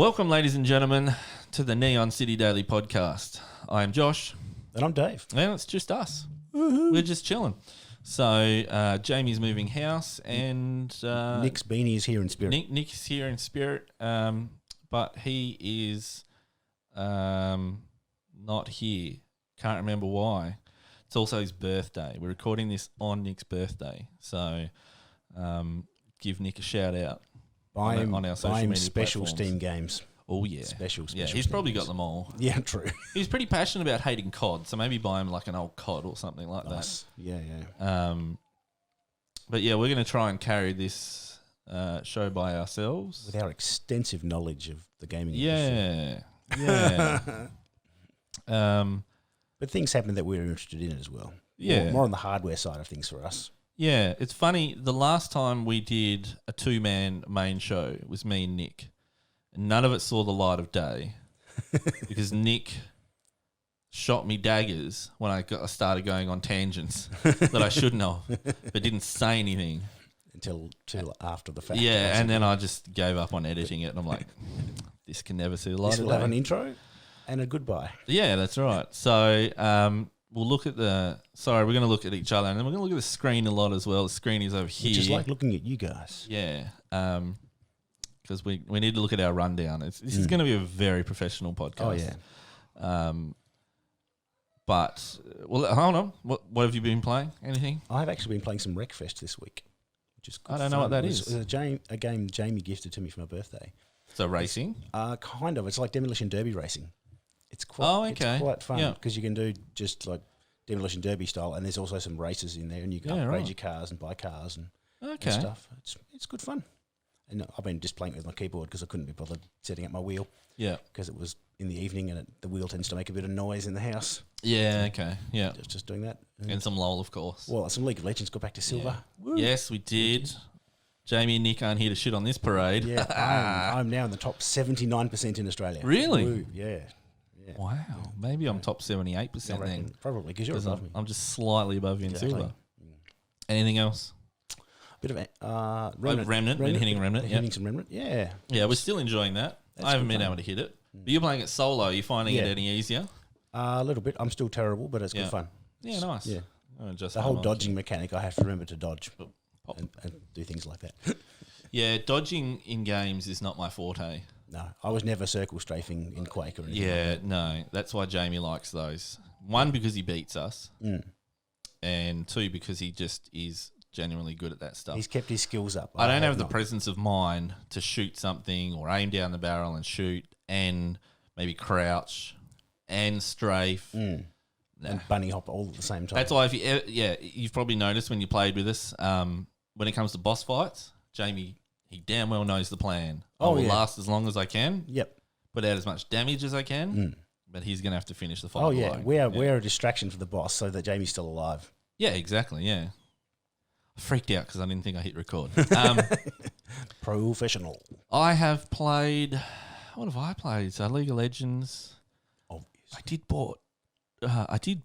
Welcome, ladies and gentlemen, to the Neon City Daily Podcast. I am Josh. And I'm Dave. And it's just us. We're just chilling. So Jamie's moving house and... Nick's beanie is here in spirit. Nick's here in spirit, but he is not here. Can't remember why. It's also his birthday. We're recording this on Nick's birthday. So give Nick a shout out. Buy him on our social media special platforms. Steam games. Oh, yeah. Special Yeah, he's Steam probably games. got them all. Yeah, true. He's pretty passionate about hating COD, so maybe buy him like an old COD or something like Nice. Yeah. that. But yeah, we're going to try and carry this show by ourselves. With our extensive knowledge of the gaming industry. Yeah. But things happen that we're interested in as well. Yeah. More on the hardware side of things for us. Yeah, it's funny. The last time we did a two-man main show was me and Nick. And none of it saw the light of day because Nick shot me daggers when I started going on tangents that I shouldn't have, but didn't say anything. Until after the fact. Yeah, basically. and then I just gave up on editing it, and I'm like, this can never see the light This of will have an day. intro and a goodbye. Yeah, that's right. So we'll look at we're going to look at each other, and then we're going to look at the screen a lot as well. The screen is over here. Which is like looking at you guys. Yeah, because we need to look at our rundown. This is going to be a very professional podcast. Oh, yeah. But, well, hold on. What have you been playing? Anything? I've actually been playing some Wreckfest this week. Which is good I don't know what that fun. is. It was a game Jamie gifted to me for my birthday. So racing? Kind of. It's like Demolition Derby racing. It's quite, okay. It's quite fun Yeah. because you can do just like Demolition Derby style, and there's also some races in there, and you can Yeah, upgrade right. your cars and buy cars and Okay. stuff. It's good fun. And I've been just playing it with my keyboard because I couldn't be bothered setting up my wheel Yeah. because it was in the evening and the wheel tends to make a bit of noise in the house. Yeah, okay. Yeah. Just doing that. And some LOL, of course. Well, some League of Legends got back to silver. Yeah. Yes, we did. Jamie and Nick aren't here to shit on this parade. Yeah, I'm now in the top 79% in Australia. Really? Woo, yeah. Wow. Maybe I'm top 78% I reckon, then. probably because you're 'Cause above me. I'm just slightly above you in Exactly. silver. Anything else? Bit of Remnant. Been hitting Remnant, yeah. Hitting some Remnant, yeah. Yeah, we're still enjoying that. That's I haven't good been fun. able to hit it. But you're playing it solo. Are you finding it Yeah. any easier? A little bit. I'm still terrible, but it's Yeah. good fun. Yeah, nice. Yeah. Just The whole dodging mechanic, I have to remember to dodge Pop. and do things like that. Yeah, dodging in games is not my forte. No, I was never circle strafing in Quake or anything. Yeah, no. That's why Jamie likes those. One, because he beats us. And two, because he just is genuinely good at that stuff. He's kept his skills up. I don't have the not. presence of mind to shoot something or aim down the barrel and shoot and maybe crouch and strafe. Nah. And bunny hop all at the same time. That's why you've probably noticed when you played with us, when it comes to boss fights, Jamie, he damn well knows the plan. I will last as long as I can, Yep. put out as much damage as I can, but he's going to have to finish the fight. Oh, yeah. below. We're a distraction for the boss so that Jamie's still alive. Yeah, exactly, yeah. I freaked out because I didn't think I hit record. Professional. I have played... What have I played? So League of Legends. Obvious. I did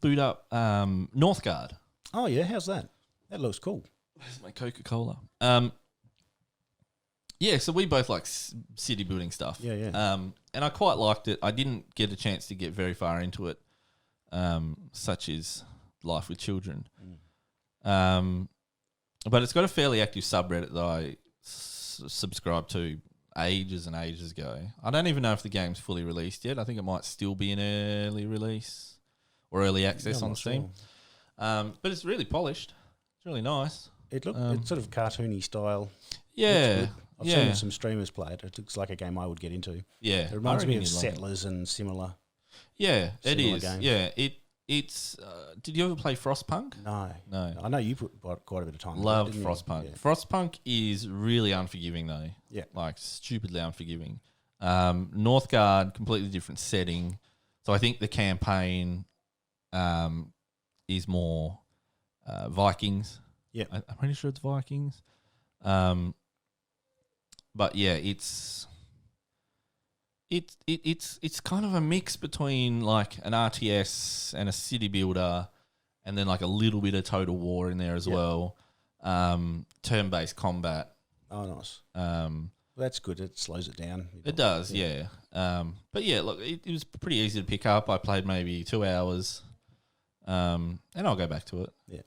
boot up Northgard. Oh, yeah. How's that? That looks cool. Where's my Coca-Cola? Yeah, so we both like city building stuff. Yeah. And I quite liked it. I didn't get a chance to get very far into it, such as Life with Children. But it's got a fairly active subreddit that I subscribed to ages and ages ago. I don't even know if the game's fully released yet. I think it might still be an early release or early access on Steam. But it's really polished. It's really nice. It's sort of cartoony style. Yeah. I've seen some streamers play it. It looks like a game I would get into. Yeah. It reminds me I reckon of you'd like it. Settlers and similar. Yeah, it Similar is. games. Yeah, it's. Did you ever play Frostpunk? No. I know you put quite a bit of time. Love into it, didn't Frostpunk. you? Frostpunk is really unforgiving though. Yeah. Like stupidly unforgiving. Northgard, completely different setting. So I think the campaign is more Vikings. Yeah. I'm pretty sure it's Vikings. But yeah, it's kind of a mix between like an RTS and a city builder, and then like a little bit of Total War in there as well. Turn-based combat. Oh, nice. that's good. It slows it down. It does, yeah. But yeah, look, it was pretty easy to pick up. I played maybe 2 hours, and I'll go back to it. Yeah.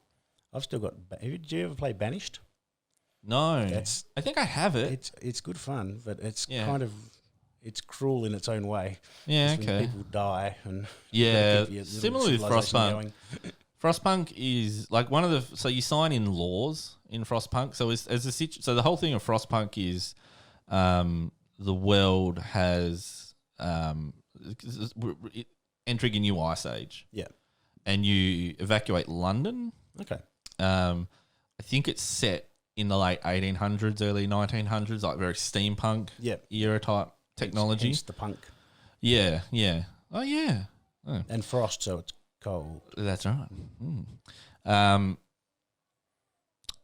I've still got... Did you ever play Banished? No, That's- I think I have it. It's good fun, but it's Yeah. kind of... It's cruel in its own way. Yeah, Just when okay. people die and... Yeah, keep your little similar with civilization Frostpunk. going. Frostpunk is like one of the... So you sign in laws in Frostpunk. So so the whole thing of Frostpunk is the world has... entering a new ice age. Yeah. And you evacuate London. Okay. I think it's set in the late 1800s, early 1900s, like very steampunk Yeah. era type technology. Hence the punk. Yeah, yeah. Oh, yeah. Oh, And frost, so it's cold. that's right.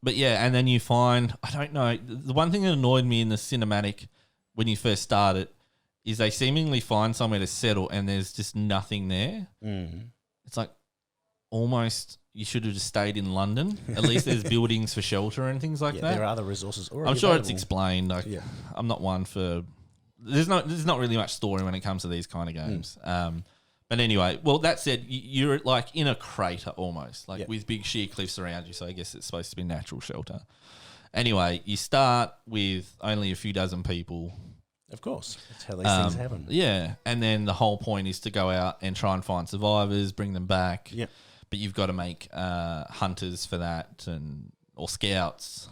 But yeah, and then you find, I don't know, the one thing that annoyed me in the cinematic when you first start it is they seemingly find somewhere to settle and there's just nothing there. Mm. It's like almost you should have just stayed in London. At least there's buildings for shelter and things like Yeah, that. there are other resources already I'm sure it's available. explained. Like, Yeah. I'm not one for. There's not really much story when it comes to these kind of games. But anyway, well, that said, you're like in a crater almost, like Yeah. with big sheer cliffs around you. So I guess it's supposed to be natural shelter. Anyway, you start with only a few dozen people. Of course. That's how these things happen. Yeah, and then the whole point is to go out and try and find survivors, bring them back. Yeah. But you've got to make hunters for that or scouts.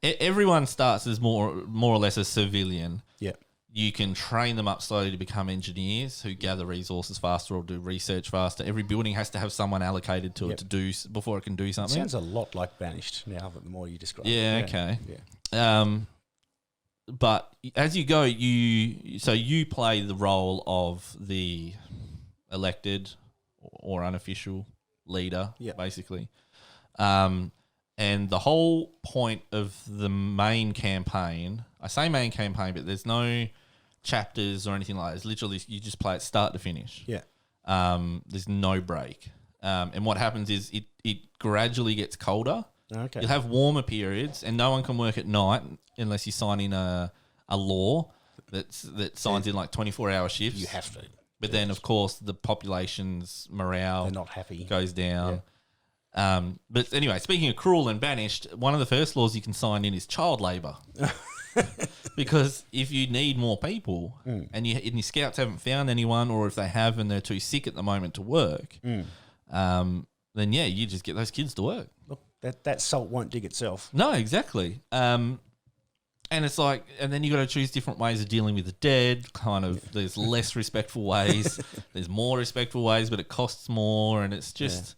Everyone starts as more or less a civilian. Yeah. You can train them up slowly to become engineers who gather resources faster or do research faster. Every building has to have someone allocated to Yep. it to do before it can do It something. sounds a lot like Banished now, but the more you describe Yeah, it. okay. Yeah. But as you go, you play the role of the elected or unofficial leader, Yeah. basically. And the whole point of the main campaign, I say main campaign, but there's no chapters or anything like that. It's literally, you just play it start to finish. Yeah. There's no break. And what happens is it gradually gets colder. Okay. You'll have warmer periods, and no one can work at night unless you sign in a law that signs in like 24-hour shifts. You have to. But then, of course, the population's morale They're not happy. goes down. But anyway, speaking of cruel and banished, one of the first laws you can sign in is child labour. Because if you need more people and your scouts haven't found anyone, or if they have and they're too sick at the moment to work, then yeah, you just get those kids to work. Look, that salt won't dig itself. No, exactly. And it's like, and then you got to choose different ways of dealing with the dead. Kind of, there's less respectful ways, there's more respectful ways, but it costs more, and it's just,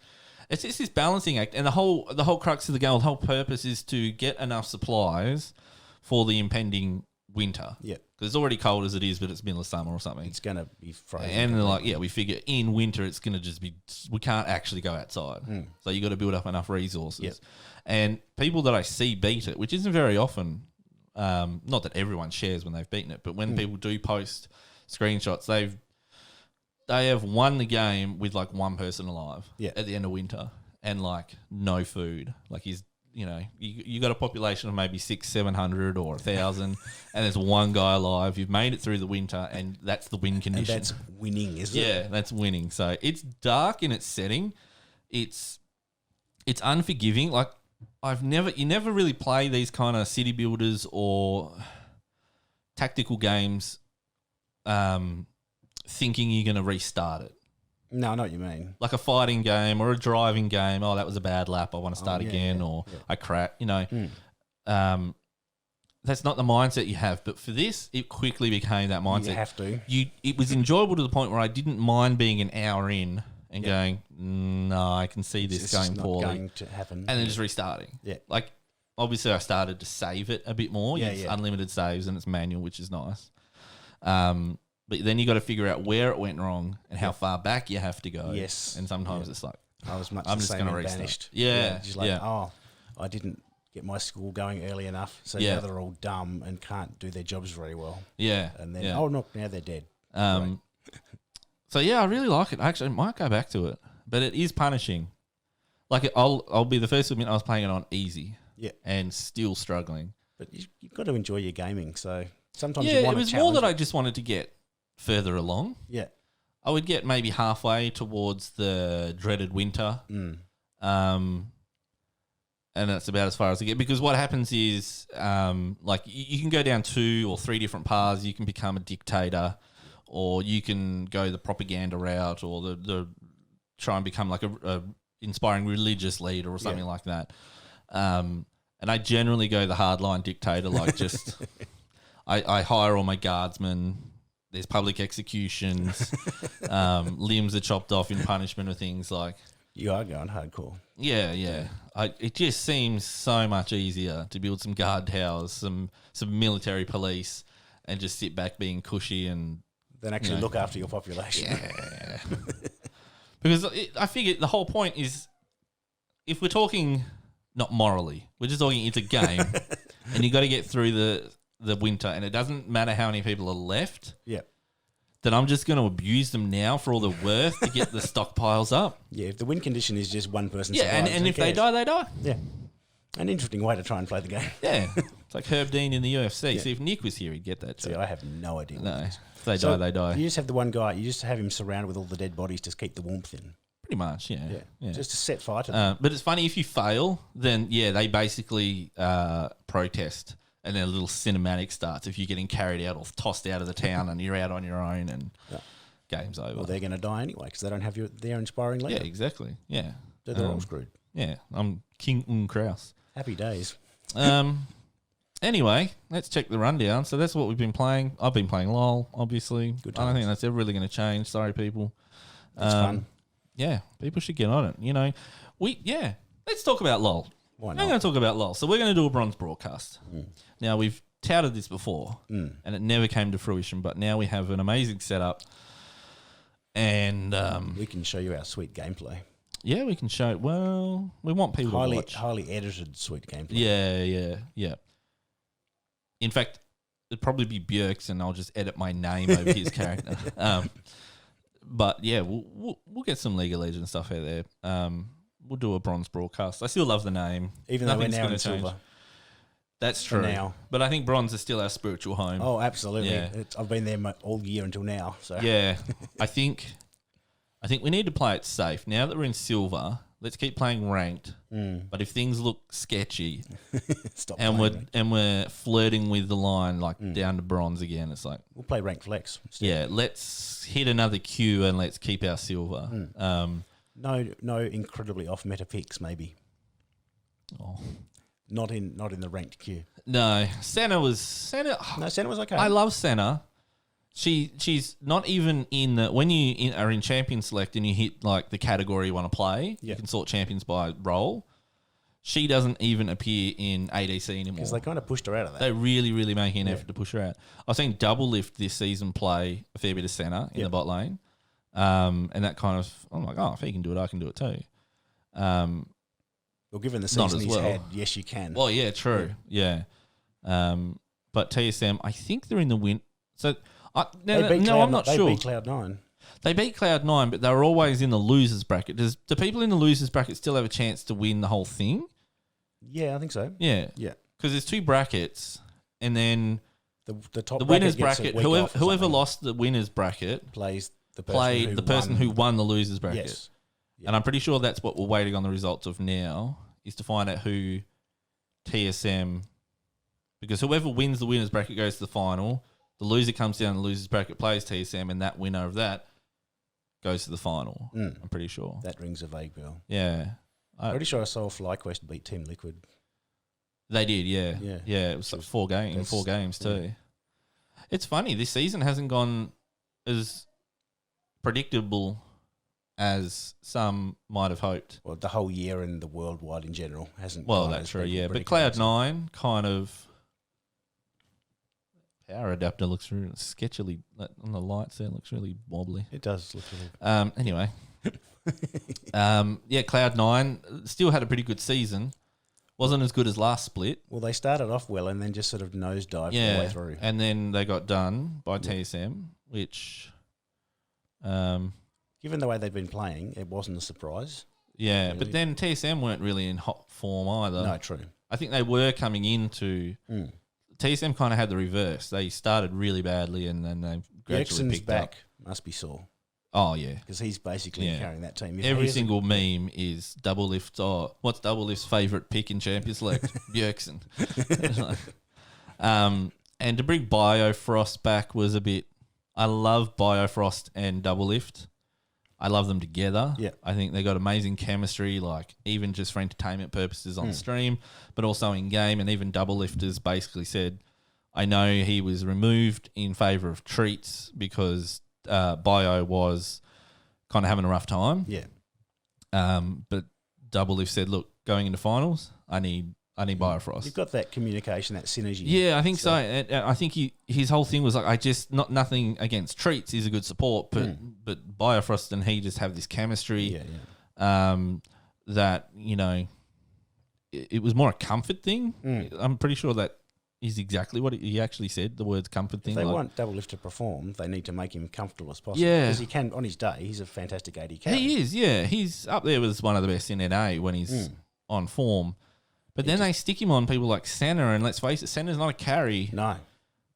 it's just this balancing act. And the whole crux of the game, the whole purpose is to get enough supplies for the impending winter. Yeah. Because it's already cold as it is, but it's middle of summer or something. It's going to be frozen. And they're like, yeah, we figure in winter it's going to just be, we can't actually go outside. So you got to build up enough resources. Yep. And people that I see beat it, which isn't very often, not that everyone shares when they've beaten it, but when people do post screenshots, they have won the game with like one person alive at the end of winter and like no food. Like you got a population of maybe 600-700 or 1,000, and there's one guy alive. You've made it through the winter, and that's the win condition. And that's winning, isn't it? Yeah, that's winning. So it's dark in its setting. It's unforgiving. Like you never really play these kind of city builders or tactical games, thinking you're going to restart it. No, I know what you mean. Like a fighting game or a driving game. Oh, that was a bad lap. I want to start again, or I crack. That's not the mindset you have. But for this, it quickly became that mindset. You have to. It was enjoyable to the point where I didn't mind being an hour in and going, no, I can see this It's going just not poorly, going to happen. and then just restarting. Yeah. Like obviously, I started to save it a bit more. Yeah, It's yeah. unlimited saves and it's manual, which is nice. But then you got to figure out where it went wrong and how far back you have to go. Yes. And sometimes it's like, I was much I'm the just same gonna in restart. Banished. Yeah, Just like, yeah. oh, I didn't get my school going early enough, so Yeah. now they're all dumb and can't do their jobs very well. yeah. And then, yeah. oh, no, now they're dead. So yeah, I really like it. Actually, I might go back to it, but it is punishing. Like I'll be the first to admit I was playing it on easy. Yeah. And still struggling. But you've got to enjoy your gaming. So sometimes Yeah, you want it to was more that I just wanted to get further along. Yeah. I would get maybe halfway towards the dreaded winter. And that's about as far as I get, because what happens is, like, you can go down 2 or 3 different paths. You can become a dictator, or you can go the propaganda route, or the try and become like a inspiring religious leader or something like that. And I generally go the hardline dictator, like just I hire all my guardsmen. There's public executions. Limbs are chopped off in punishment of things like. You are going hardcore. Yeah. It just seems so much easier to build some guard towers, some military police, and just sit back being cushy and Then actually look after your population. Yeah. Because I figure the whole point is, if we're talking not morally, we're just talking it's a game, and you got to get through the winter, and it doesn't matter how many people are left. Yeah. Then I'm just going to abuse them now for all they're worth to get the stockpiles up. Yeah, if the win condition is just one person Yeah, survives, and who if they cares? die, they die. Yeah. An interesting way to try and play the game. Yeah. It's like Herb Dean in the UFC. Yeah. See, if Nick was here, he'd get that See, joke. I have no idea. what No. it is. If they So die, they die. You just have the one guy. You just have him surrounded with all the dead bodies to keep the warmth in. Pretty much, yeah. Yeah. Just to set fire to them. But it's funny, if you fail, then, they basically protest, and then a little cinematic starts if you're getting carried out or tossed out of the town and you're out on your own and game's over. Well, they're going to die anyway because they don't have their inspiring leader. Yeah, exactly. Yeah. So they're all screwed. Yeah, I'm King Kraus. Happy days. Anyway, let's check the rundown. So that's what we've been playing. I've been playing LOL, obviously. Good I don't think times. that's ever really going to change. Sorry, people. It's fun. Yeah, people should get on it. Let's talk about LOL. Why I'm not? going to talk about LOL. So we're going to do a bronze broadcast. Now, we've touted this before, and it never came to fruition, but now we have an amazing setup. And, We can show you our sweet gameplay. yeah, we can show. Well, we want people to watch. Highly edited sweet gameplay. Yeah. In fact, it'd probably be Bjerk's, and I'll just edit my name over his character. But yeah, we'll get some League of Legends stuff out there. We'll do a bronze broadcast. I still love the name, Even though we're Nothing's now gonna in change. silver. That's For true. now. But I think bronze is still our spiritual home. Oh, absolutely. Yeah. I've been there all year until now. So Yeah, I think we need to play it safe. Now that we're in silver, let's keep playing ranked. But if things look sketchy stop and playing. we're flirting with the line like down to bronze again, it's like, We'll play ranked flex. instead. yeah, let's hit another queue and let's keep our silver. No incredibly off meta picks maybe. Oh. Not in the ranked queue. No, Senna. No, Senna was okay. I love Senna. She's not even in the, when you are in champion select and you hit like the category you want to play, Yeah. you can sort champions by role. She doesn't even appear in ADC anymore. because they kind of pushed her out of that. They really, really making an effort to push her out. I've seen Double Lift this season play a fair bit of Senna in the bot lane. And that kind of, I'm like, oh, if he can do it, I can do it too. Well, given the Not season as he's well. had, yes, you can. Well, yeah, true. Yeah. But TSM, I think they're in the win. So, They beat no, I'm not they sure. beat Cloud9. They beat Cloud9, but they were always in the losers bracket. Do people in the losers bracket still have a chance to win the whole thing? Yeah, I think so. Yeah. Yeah. Because there's 2 brackets, and then The top the winners gets a bracket, week off or whoever something. lost the winners bracket plays the person played who the person won. who won the losers bracket. Yes. And I'm pretty sure that's what we're waiting on the results of now, is to find out who TSM, because whoever wins the winners bracket goes to the final. The loser comes down the losers bracket, plays TSM, and that winner of that goes to the final. I'm pretty sure. That rings a vague bell. Yeah. Pretty sure I saw FlyQuest beat Team Liquid. They did, yeah. Yeah. Yeah, it was like 4 games, That's- 4 games too. It's funny, this season hasn't gone as predictable as some might have hoped. Well, the whole year and the worldwide in general hasn't. Well, gone that's as true, people yeah. But predicted. Cloud9 kind of power adapter looks really sketchily on the lights there, looks really wobbly. It does look really. Anyway. Yeah, Cloud9 still had a pretty good season. Wasn't as good as last split. Well, they started off well and then just sort of nosedived all the Yeah. way through. And then they got done by TSM, which Given the way they've been playing, it wasn't a surprise. yeah, Really? but then TSM weren't really in hot form either. No, true. I think they were coming into TSM kind of had the reverse. They started really badly and then they gradually Erikson's picked back up. must be sore Oh yeah. because he's basically Yeah. carrying that team. If Every he hasn't- single meme is Double Lift. Oh, what's Double Lift's favourite pick in Champions Select? Bjergsen. And to bring Biofrost back was a bit. I love Biofrost and Double Lift. I love them together. Yeah. I think they got amazing chemistry, like even just for entertainment purposes on stream, but also in game. And even Double Lifters basically said, I know he was removed in favour of Treats because Bio was kind of having a rough time. Yeah. But Double Lift said, look, going into finals, I need Biofrost. You've got that communication, that synergy. Yeah, I think so. And I think his whole thing was like, nothing against Treats. He's a good support, but Biofrost and he just have this chemistry. Yeah. That it was more a comfort thing. I'm pretty sure that is exactly what he actually said. The words comfort thing. If they like, want Double Lift to perform, they need to make him comfortable as possible. Yeah. Because he can, on his day, he's a fantastic AD carry. he is. Yeah, he's up there with one of the best in NA when he's on form. But then they stick him on people like Senna, and let's face it, Senna's not a carry. No.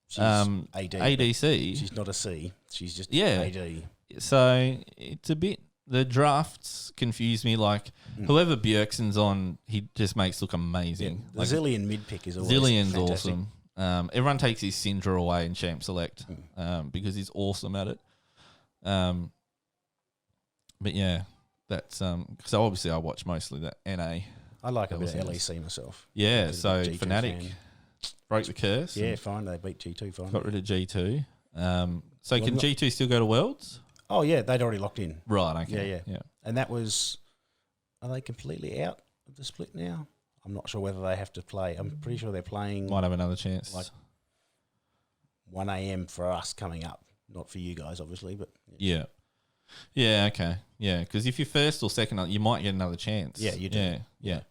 She's AD. ADC. She's not a C. She's just Yeah. AD. So it's a bit. The drafts confuse me. Like whoever Bjergsen's on, he just makes look amazing. The Like Zillion mid pick is always Zillion's fantastic. awesome. Everyone takes his Syndra away in Champ Select because he's awesome at it. But yeah, that's so obviously I watch mostly that NA. I like a bit That of was LEC myself. Yeah, Bit of so a G2 Fnatic fan. broke the curse. Yeah, and fine. They beat G2 fine. got rid of G2. So Well, can not- G2 still go to Worlds? Oh, yeah, they'd already locked in. Right. Okay. Yeah. Yeah. And that was, are they completely out of the split now? I'm not sure whether they have to play. I'm pretty sure they're playing Might have another chance. Like- 1 a.m. for us coming up. Not for you guys, obviously, but Yeah. Yeah, okay. Yeah, because if you're first or second, you might get another chance. Yeah, you do. Yeah.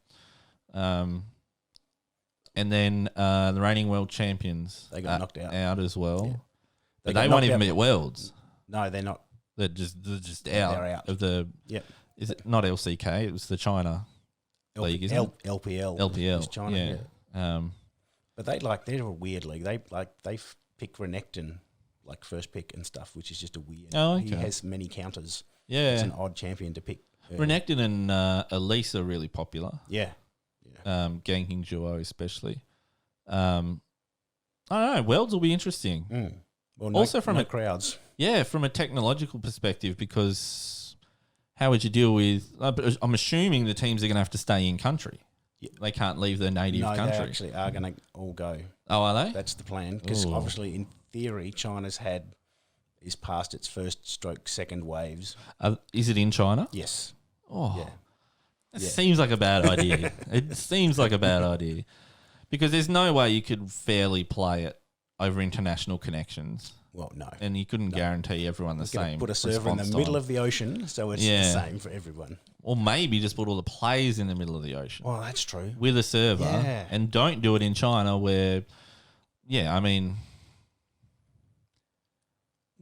And then the reigning world champions They got knocked out. out as well. Yeah. But got they knocked won't even out- be at Worlds. No, they're not. They're just out, They're out. of the. Yep. Is it not LCK? It was the China league, isn't it? LPL. LPL. is China, yeah. But they're a weird league. They pick Renekton like first pick and stuff, which is just a weird. Oh, He okay. has many counters. Yeah. It's an odd champion to pick. Renekton and Elise are really popular. Yeah. Ganking duo especially. I don't know. Worlds will be interesting. Well, Also from no a- crowds. Yeah, from a technological perspective, because how would you deal with? I'm assuming the teams are going to have to stay in country. Yeah. They can't leave their native No, they country. actually are going to all go. Oh, are they? That's the plan. Because Ooh. obviously, in theory, China's is past its first stroke second waves. Is it in China? Yes. Oh, Yeah. it Yeah. seems like a bad idea. It seems like a bad idea because there's no way you could fairly play it over international connections, Well, no. and you couldn't guarantee everyone the We're gonna same. put a server in the response middle time. of the ocean, so it's Yeah. the same for everyone. Or maybe just put all the players in the middle of the ocean Well, that's true. with a server, Yeah. and don't do it in China where, yeah, I mean,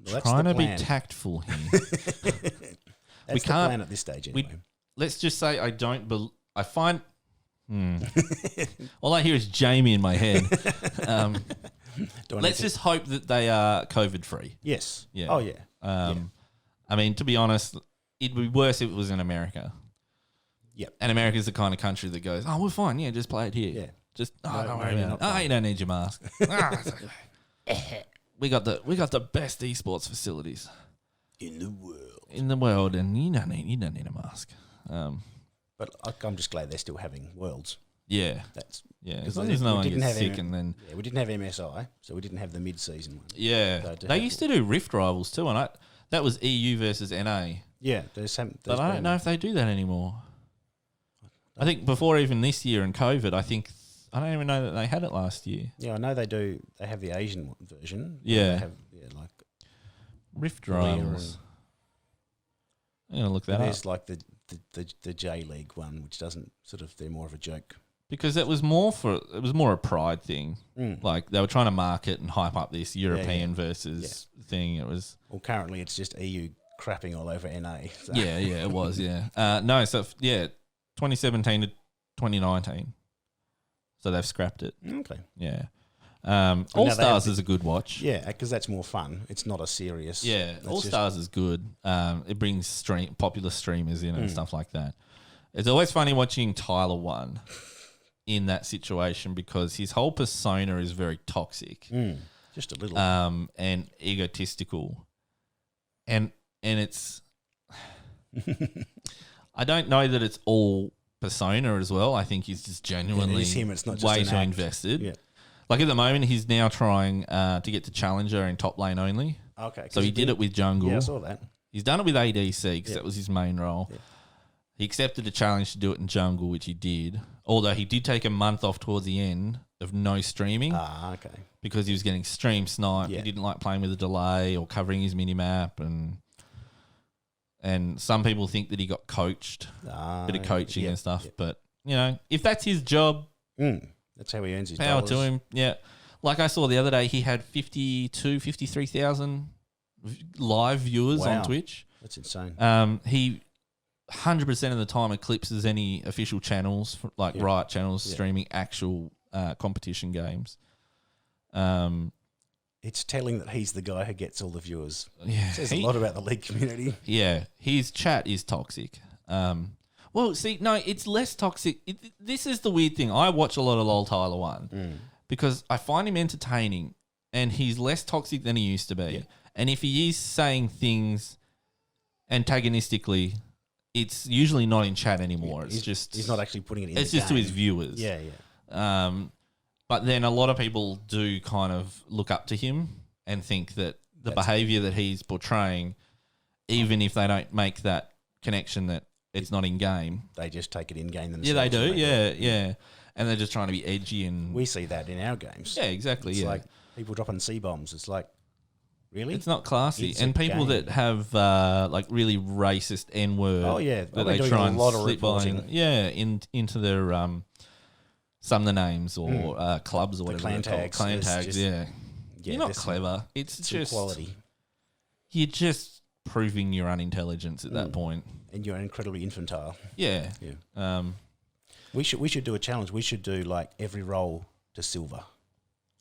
Well, that's trying the to be plan. tactful here. That's the can't- plan at this stage, we- anyway. Let's just say I don't. I find. All I hear is Jamie in my head. Do I Let's need to- just hope that they are COVID free. Yes. Yeah. Oh, yeah. I mean, to be honest, it'd be worse if it was in America. Yep. And America's the kind of country that goes, "Oh, we're fine. Yeah, just play it here. Yeah. Just No, don't no, worry you're about it. not Oh, fine." you don't need your mask. It's okay. We got the best esports facilities In the world. in the world, and you don't need a mask. But I'm just glad they're still having worlds. Yeah, That's yeah. As Because long they- as no we one didn't gets have sick, any- and then yeah. We didn't have MSI, so we didn't have the mid-season one. yeah, to they have- used to do Rift Rivals too, and that was EU versus NA. Yeah, there's But I don't know if they do that anymore. I think before even this year and COVID, I don't even know that they had it last year. Yeah, I know they do. They have the Asian version. Yeah. They have, like Rift Korea Rivals. I'm gonna look that up there's like the J League one, which doesn't they're more of a joke. because it was more a pride thing. Mm. Like they were trying to market and hype up this European versus thing. It was Well, currently it's just EU crapping all over NA. So. yeah, it was 2017 to 2019. so they've scrapped it. Okay. Yeah. now All they Stars have is a good watch. Yeah, because that's more fun. It's not a serious. Yeah, it's All just- Stars is good. It brings popular streamers in and Hmm. stuff like that. It's always funny watching Tyler One in that situation because his whole persona is very toxic, Just a little. and egotistical, and it's. I don't know that it's all persona as well. I think he's just genuinely is him, it's not just way an too act. invested. Yeah. Like at the moment, he's now trying to get to Challenger in top lane only. Okay. So he did it with Jungle. Yeah, I saw that. He's done it with ADC because Yeah. that was his main role. Yeah. He accepted a challenge to do it in Jungle, which he did. Although he did take a month off towards the end of no streaming Ah, okay. because he was getting stream sniped. Yeah. He didn't like playing with a delay or covering his mini map, and some people think that he got coached, a bit of coaching yeah, and stuff. yeah. But you know, if that's his job, That's how he earns his power dollars. to him. Yeah. Like I saw the other day, he had 53,000 live viewers Wow. on Twitch. That's insane. He 100% of the time eclipses any official channels, like Yeah. Riot channels, Yeah. streaming actual competition games. It's telling that he's the guy who gets all the viewers. Yeah, It says a lot about the league community. yeah, his chat is toxic. Well, see, no, it's less toxic. This is the weird thing. I watch a lot of LOL Tyler One because I find him entertaining, and he's less toxic than he used to be. Yeah. And if he is saying things antagonistically, it's usually not in chat anymore. It's just he's not actually putting it in. It's the just to game. his viewers. Yeah, yeah. But then a lot of people do kind of look up to him and think that the behavior that he's portraying, even if they don't make that connection that it's not in game. They just take it in game themselves. Yeah, they do. and Yeah. And they're just trying to be edgy and We see that in our games. yeah, exactly. It's Yeah, like people dropping C-bombs. It's like, really? it's not classy. It's And a people game. that have like really racist N word. Oh, yeah. that I've they been doing try a and lot of slip by. reporting. Into their some of the names or clubs or whatever. clan they're called. tags. Clan It's tags. just- Yeah. Yeah, You're not there's some- clever. It's some just quality. You're just proving your unintelligence at that Mm. point. And you're incredibly infantile. Yeah. Yeah. We should do a challenge. We should do like every role to silver.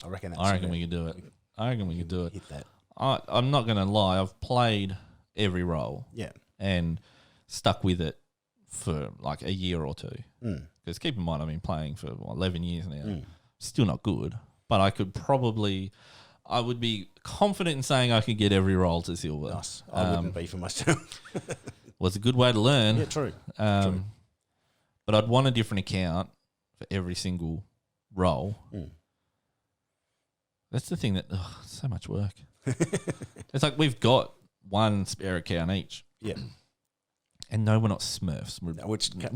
I reckon that's I reckon we could do it. hit that. I'm not going to lie. I've played every role Yeah. and stuck with it for like a year or two. Mm. Because keep in mind, I've been playing for 11 years now. Mm. Still not good, but I would be confident in saying I could get every role to silver. Nice. I wouldn't be for myself. Was a good way to learn. Yeah, true. But I'd want a different account for every single role. Mm. That's the thing that it's so much work. It's like we've got one spare account each, Yeah. and no, we're not Smurfs.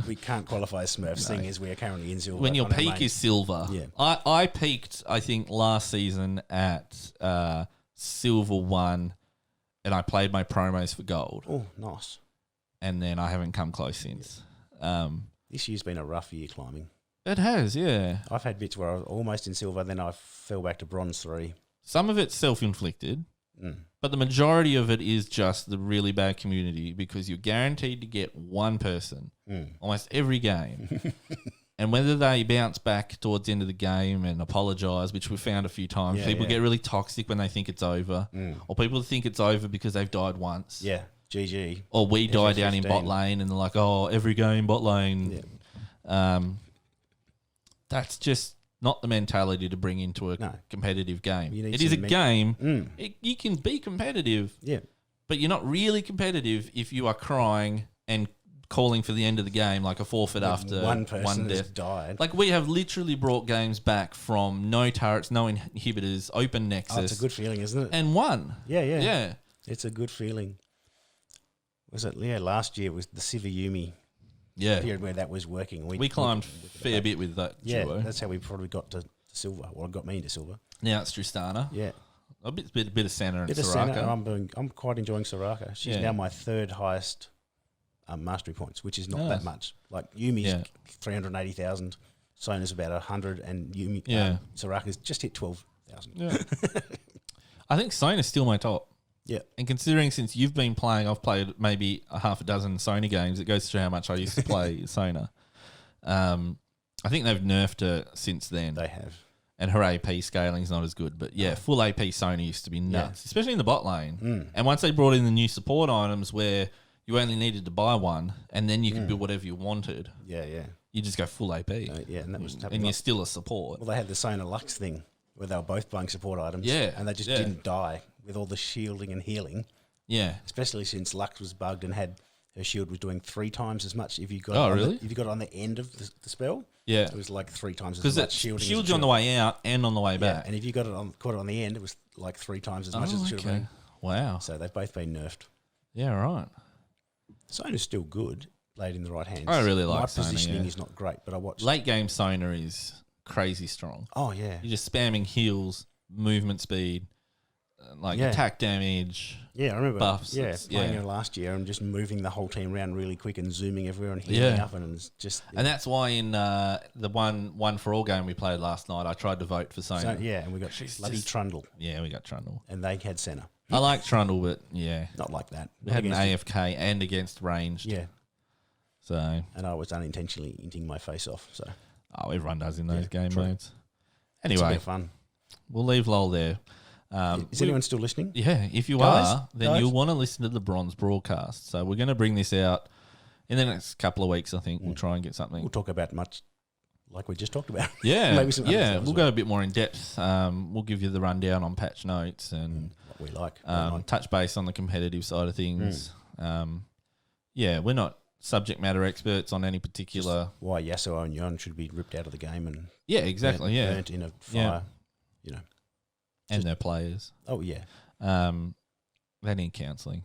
We can't qualify as Smurfs. No. Thing is, we are currently in silver. When your on our peak main. is silver, Yeah. I peaked I think last season at silver 1, and I played my promos for gold, Oh, nice. and then I haven't come close since. This year's been a rough year climbing. It has, yeah. I've had bits where I was almost in silver, then I fell back to bronze 3. Some of it's self-inflicted, Mm. but the majority of it is just the really bad community because you're guaranteed to get one person Mm. almost every game. And whether they bounce back towards the end of the game and apologise, which we've found a few times, Yeah, people yeah. get really toxic when they think it's over, Mm. or people think it's over because they've died once. Yeah, GG. Or we die down in 15. bot lane and they're like, oh, every game bot lane. Yeah. That's just not the mentality to bring into a No. competitive game. You need It is a some game. Mm. You can be competitive, Yeah. but you're not really competitive if you are crying and calling for the end of the game like a forfeit after one person one has death. died. Like we have literally brought games back from no turrets, no inhibitors, open nexus, Oh, it's a good feeling, isn't it? and won. Yeah, yeah. Yeah. It's a good feeling. Was it? Yeah, last year was the Sivayumi Yeah. period where that was working. We climbed fair bit with that Yeah, duo. that's how we probably got to silver. Well, it got me into silver. Now it's Tristana. Yeah, A bit of Senna and bit of Soraka. Senna, I'm quite enjoying Soraka. She's Yeah. now my third highest mastery points, which is not Nice. that much. Like Yumi's Yeah. 380,000, Sona's about 100, and Yumi Yeah. Soraka's just hit 12,000. Yeah. I think Sona's still my top. Yeah. And considering since you've been playing, I've played maybe a half a dozen Sony games, it goes to show how much I used to play Sona. I think they've nerfed it since then. They have. And her AP scaling's not as good. But yeah, full AP Sona used to be nuts, especially in the bot lane. And once they brought in the new support items where you only needed to buy one and then you could build whatever you wanted, Yeah. you just go full AP. Yeah, and that was and you're still a support. Well, they had the Sona Lux thing where they were both buying support items. Yeah, And they just yeah. didn't die with all the shielding and healing, Yeah. especially since Lux was bugged and had her shield was doing 3 times as much if you got Oh, it on really? if you got it on the end of the spell. Yeah. It was like 3 times as Because much it shielding. as shields it you on the should. way out and on the way Yeah, back. and if you got it caught it on the end, it was like 3 times as much as it should have been. Wow. So they've both been nerfed. Yeah, right. Sona's still good, played in the right hands. I really like My Sona, positioning yeah. is not great, but I watched. Late game Sona is crazy strong. Oh yeah, You're just spamming heals, movement speed, like Yeah. attack damage. yeah. I remember. buffs, Yeah, it's- playing yeah. her last year and just moving the whole team around really quick and zooming everywhere and healing Yeah. up, and it's just And that's why in the one for all game we played last night, I tried to vote for Sona. so, yeah. And we got She's bloody just- Trundle, Yeah, we got Trundle. and they had Senna. I like Trundle, but yeah. Not like that. We Not had an against- AFK and against ranged. Yeah, So, and I was unintentionally inting my face off. So everyone does in those game true. modes. it's a bit Anyway, of fun. we'll leave LOL there. Is anyone still listening? Yeah, if you Guys, are, then guys. you'll want to listen to the Bronze broadcast. So we're going to bring this out in the next couple of weeks, I think. We'll try and get something. We'll talk about much like we just talked about. Yeah, maybe some other stuff as we'll well. go a bit more in depth. We'll give you the rundown on patch notes and What we like. don't like. touch base on the competitive side of things. Yeah, we're not subject matter experts on any particular. Why Yasuo and Yon should be ripped out of the game and Yeah, exactly. burnt in a fire. Yeah. You know. And their players. Oh yeah. They need counselling.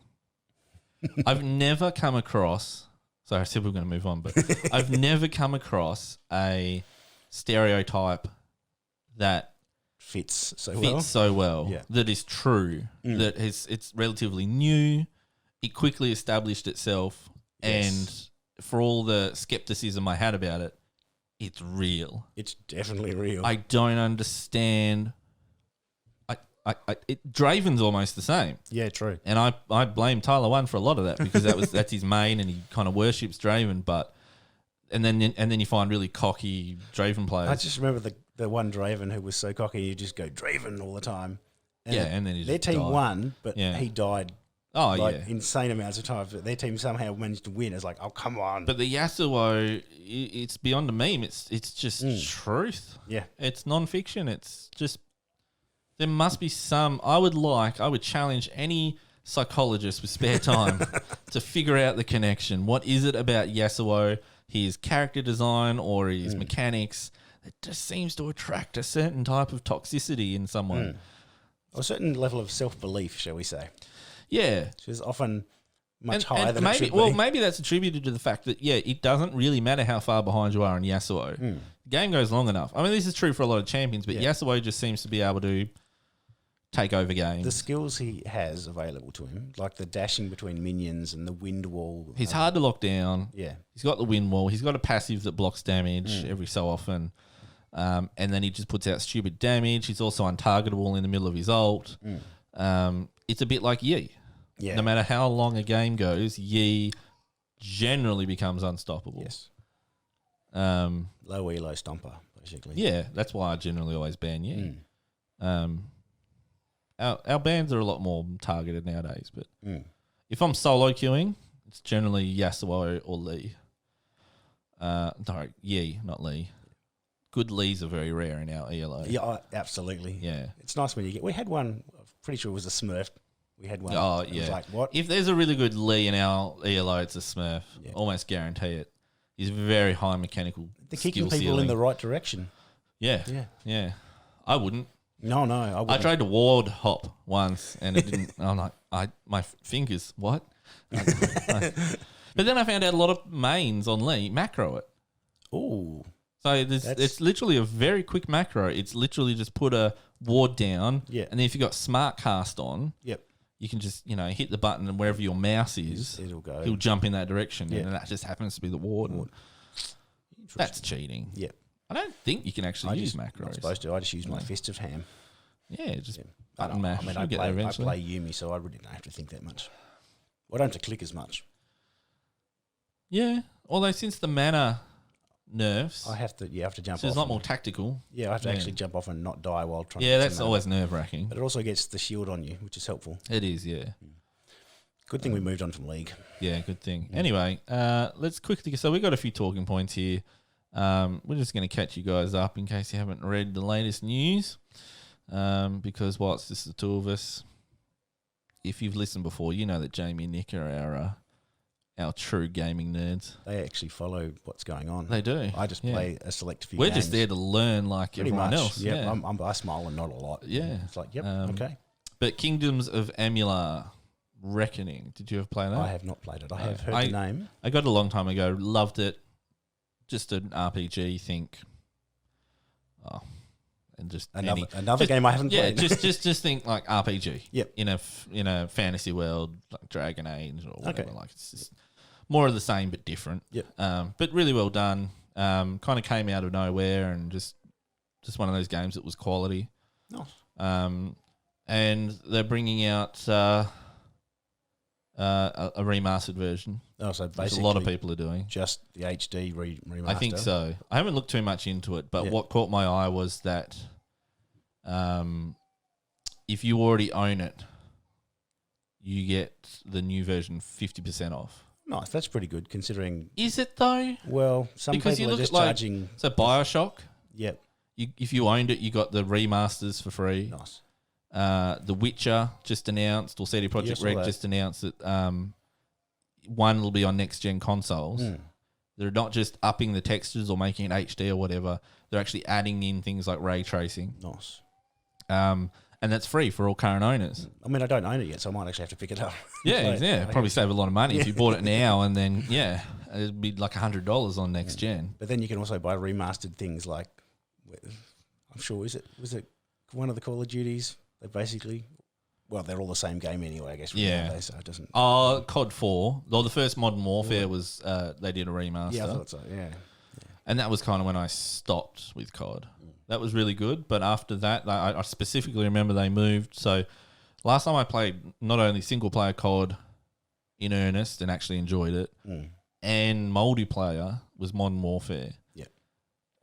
I've never come across. Sorry, I said we we're going to move on, but I've never come across a stereotype that Fits so fits well. so well, Yeah. that is true, that it's relatively new, it quickly established itself, Yes. and for all the skepticism I had about it, it's real. It's definitely real. I don't understand. Draven's almost the same. yeah, true. And I blame Tyler One for a lot of that because that's his main and he kind of worships Draven, but and then you find really cocky Draven players. I just remember the one Draven who was so cocky, you just go Draven all the time. and then he their just team died. won, but Yeah. he died Oh like yeah. insane amounts of times. But their team somehow managed to win. It's like, oh come on. But the Yasuo, it's beyond a meme. It's just truth. yeah, It's non-fiction. It's just there must be some. I would challenge any psychologist with spare time to figure out the connection. What is it about Yasuo, his character design or his mechanics that just seems to attract a certain type of toxicity in someone? or a certain level of self belief, shall we say? Yeah. Which is often much And higher than maybe, it should be. maybe that's attributed to the fact that it doesn't really matter how far behind you are in Yasuo. The game goes long enough. I mean, this is true for a lot of champions, but Yeah. Yasuo just seems to be able to take over games. The skills he has available to him, like the dashing between minions and the wind wall. He's hard to lock down. Yeah, He's got the wind wall. He's got a passive that blocks damage every so often. And then he just puts out stupid damage. He's also untargetable in the middle of his ult. It's a bit like Yi. yeah. No matter how long a game goes, Yi generally becomes unstoppable. Yes. Um, Low elo stomper, basically. yeah, that's why I generally always ban Yi. Our bans are a lot more targeted nowadays, but if I'm solo queuing, it's generally Yasuo or Lee. No, Yi, not Lee. Good Lees are very rare in our ELO. Yeah, absolutely. Yeah. It's nice when you get. We had one. I'm pretty sure it was a Smurf. We had one. Oh, It was yeah. like what? If there's a really good Lee in our ELO, it's a Smurf. Yeah. Almost guarantee it. He's very high mechanical They're kicking skill people ceiling. in the right direction. Yeah. Yeah. Yeah. I wouldn't. No, I I wouldn't. tried to ward hop once and it didn't. I'm like, my fingers, what? But then I found out a lot of mains on Lee macro it. Ooh. So That's- it's literally a very quick macro. It's literally just put a ward down. Yeah. And then if you've got smart cast on, Yep. you can just, hit the button and wherever your mouse is, It'll go. he'll jump in that direction. Yeah. And that just happens to be the ward. And that's cheating. Yep. I don't think you can actually use Not macros. supposed to. I just use my fist of ham. Yeah, just Yeah. button mash. I You'll get there I eventually. play Yumi, so I really don't have to think that much. I don't have to click as much. Yeah. Although since the mana nerfs. I have to jump So off. it's a lot and- more tactical. Yeah, I have to Yeah. actually jump off and not die while trying Yeah, to get that's some always nerve wracking. But it also gets the shield on you, which is helpful. It is, yeah. Good thing we moved on from League. Yeah, good thing. Anyway, let's quickly. So we got a few talking points here. We're just going to catch you guys up in case you haven't read the latest news. Because whilst this is the two of us, if you've listened before, you know that Jamie and Nick are our true gaming nerds. They actually follow what's going on. They do. I just play a select few We're games. just there to learn like Pretty everyone much. else. Yep, Yeah. I smile and nod a lot. Yeah. It's like, yep, Um, okay. But Kingdoms of Amular Reckoning. Did you ever play that? I have not played it. I No. have heard the name. I got it a long time ago. Loved it. Just an RPG. Think. Oh, and just Another just- game I haven't Yeah, played. just think like RPG. Yep. In a fantasy world like Dragon Age or whatever. Okay. Like it's just more of the same but different. Yep. But really well done. Kind of came out of nowhere and just one of those games that was quality. Nice. And they're bringing out a remastered version. Oh, so Which basically a lot of people are doing. just the HD remaster. I think so. I haven't looked too much into it, but Yeah. what caught my eye was that if you already own it, you get the new version 50% off. Nice. That's pretty good considering. Is it though? Well, some Because you people are look just at, like- charging. So BioShock, Yep. if you owned it, you got the remasters for free. Nice. The Witcher just announced, or CD Yeah, I Projekt saw Red that. just announced that one will be on next gen consoles. Hmm. They're not just upping the textures or making it HD or whatever. They're actually adding in things like ray tracing. Nice. And that's free for all current owners. I mean, I don't own it yet, so I might actually have to pick it up. Yeah, Like, yeah. Probably save a lot of money if you bought it now, and then it'd be like $100 on next gen. But then you can also buy remastered things like, I'm sure, was it one of the Call of Duties? They basically, well, they're all the same game anyway, I guess. Yeah. nowadays, so it doesn't. COD 4. Though the first Modern Warfare was they did a remaster, Yeah, I thought so. Yeah. and that was kind of when I stopped with COD. That was really good, but after that, I specifically remember they moved. So last time I played not only single player COD in earnest and actually enjoyed it, and multiplayer was Modern Warfare. Yeah.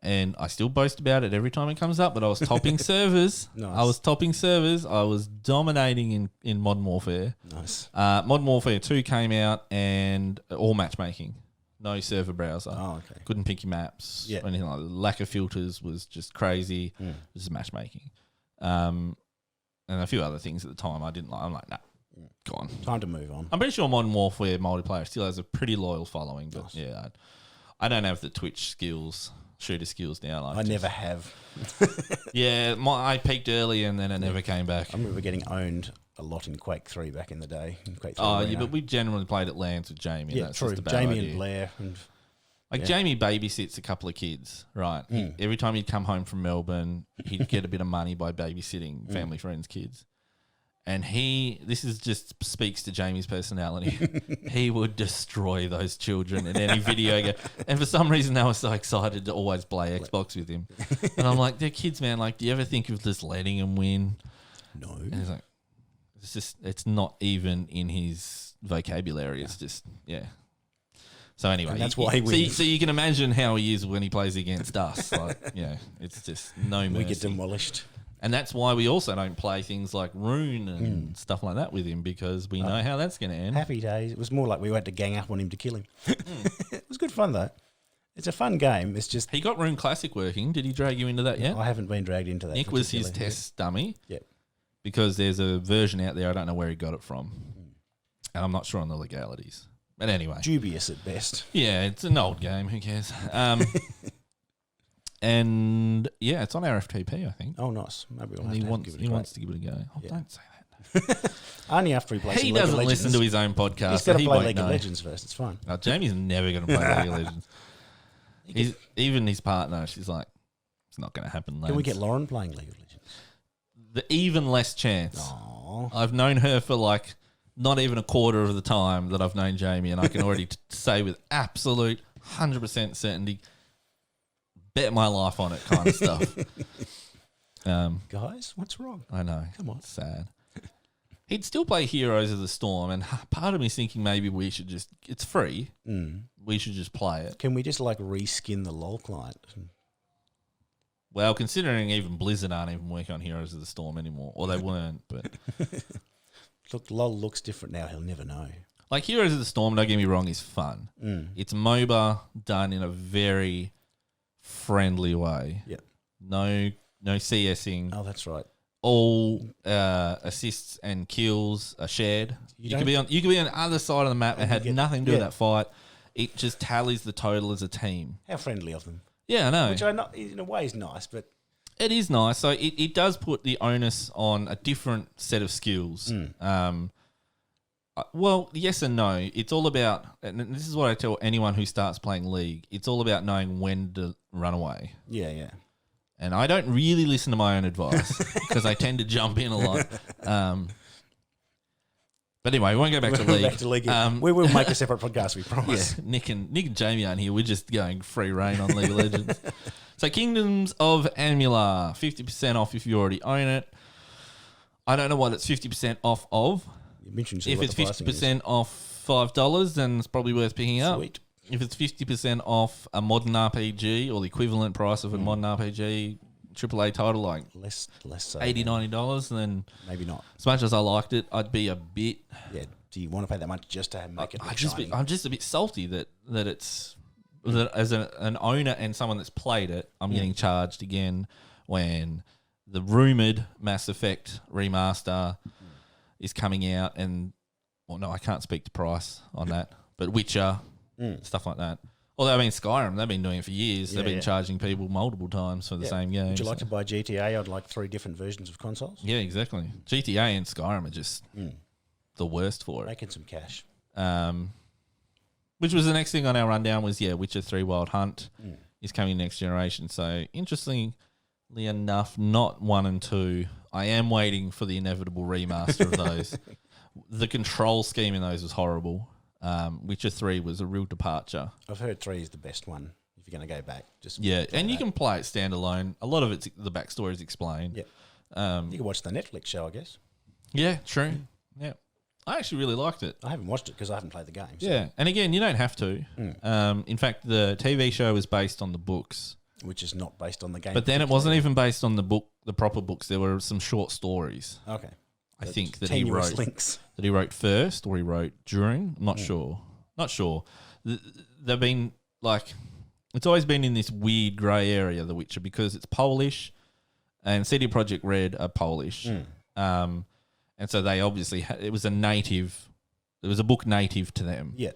And I still boast about it every time it comes up, but I was topping servers. Nice. I was topping servers. I was dominating in Modern Warfare. Nice. Modern Warfare 2 came out and all matchmaking. No server browser. Oh, okay. Couldn't pick your maps Yeah. or anything like that. The lack of filters was just crazy. Just matchmaking. And a few other things at the time I didn't like. I'm like, nah, go on. Time to move on. I'm pretty sure Modern Warfare multiplayer still has a pretty loyal following, but Nice. yeah, I don't have the Twitch skills, shooter skills now. I never have. Yeah, I peaked early and then it never came back. I remember getting owned a lot in Quake 3 back in the day. In Quake 3 Oh, yeah, Arena. but we generally played at LANs with Jamie. yeah, That's true. just a bad Jamie idea. and Blair. And Like Yeah. Jamie babysits a couple of kids, right? Every time he'd come home from Melbourne, he'd get a bit of money by babysitting family friends' kids. And this is just speaks to Jamie's personality. He would destroy those children in any video game. And for some reason, they were so excited to always play Xbox with him. And I'm like, they're kids, man. Like, do you ever think of just letting them win? no. And he's like, it's not even in his vocabulary. It's just, yeah. So anyway, And that's why he wins. So you can imagine how he is when he plays against us. Like, it's just no mercy. We get demolished. And that's why we also don't play things like Rune and stuff like that with him, because we know how that's going to end. Happy days. It was more like we had to gang up on him to kill him. It was good fun, though. It's a fun game. It's just He got Rune Classic working. Did he drag you into that yet? I haven't been dragged into that. Nick was his particularly. test dummy. Yep. Because there's a version out there. I don't know where he got it from. And I'm not sure on the legalities. But anyway. Dubious at best. Yeah, it's an old game. Who cares? And yeah, it's on our FTP, I think. Oh, nice. Maybe we'll And have he to give it a he go. wants to give it a go. Oh, Yeah. don't say that. Only after he plays He some League of doesn't Legends. listen to his own podcast. He's so got to he play won't League of know. Legends first. It's fine. Oh, Jamie's never going to play League of Legends. Even his partner, she's like, it's not going to happen. Can we lads." get Lauren playing League of Legends? The even less chance. Oh, I've known her for like not even a quarter of the time that I've known Jamie, and I can already say with absolute 100% certainty, bet my life on it kind of stuff. guys, what's wrong? I know. Come on. It's sad. He'd still play Heroes of the Storm, and part of me's thinking maybe we should just, it's free, we should just play it. Can we just like reskin the LOL client? Well, considering even Blizzard aren't even working on Heroes of the Storm anymore, or they weren't, but Look, LOL looks different now. He'll never know. like Heroes of the Storm, don't get me wrong, is fun. It's MOBA done in a very friendly way. Yep. No CSing. Oh, that's right. All assists and kills are shared. You could be on the other side of the map and had nothing to do with that fight. It just tallies the total as a team. How friendly of them. Yeah, I know. Which I know in a way is nice, but it is nice. So it does put the onus on a different set of skills. Well, yes and no. It's all about, and this is what I tell anyone who starts playing League, it's all about knowing when to run away. yeah. And I don't really listen to my own advice because I tend to jump in a lot. But anyway, we won't go back to League. Back to League. We will make a separate podcast, we promise. Yeah, Nick and Jamie aren't here. We're just going free reign on League of Legends. So Kingdoms of Amalur, 50% off if you already own it. I don't know what it's 50% off of. You mentioned if it's 50% off $5, then it's probably worth picking up. Sweet. If it's 50% off a modern RPG or the equivalent price of a modern RPG, AAA title like less so. $80, $90, then maybe not. As much as I liked it, I'd be a bit. Yeah. Do you want to pay that much just to make it? I'm just a bit salty that it's that as an owner and someone that's played it, I'm getting charged again when the rumored Mass Effect remaster is coming out, and well, no, I can't speak to price on that, but Witcher. Stuff like that. Although, I mean, Skyrim, they've been doing it for years. They've been charging people multiple times for the same game. Would you like to buy GTA on like 3 different versions of consoles? Yeah, exactly. GTA and Skyrim are just the worst for it. Making some cash. Which was the next thing on our rundown was, Witcher 3 Wild Hunt is coming next generation. So, interestingly enough, not 1 and 2. I am waiting for the inevitable remaster of those. The control scheme in those was horrible. Witcher 3 was a real departure. I've heard 3 is the best one if you're going to go back. Just and you can play it standalone. A lot of it's the backstory is explained. Yeah. You can watch the Netflix show, I guess. Yeah, true. Yeah. I actually really liked it. I haven't watched it because I haven't played the game. So. Yeah, and again, you don't have to. In fact, the TV show is based on the books. Which is not based on the game. But then it wasn't even based on the proper books. There were some short stories. Okay. I think that he wrote links. That he wrote first or he wrote during. I'm not sure. Not sure. They've been like, it's always been in this weird grey area, The Witcher, because it's Polish, and CD Projekt Red are Polish, and so they obviously it was a book native to them. Yeah.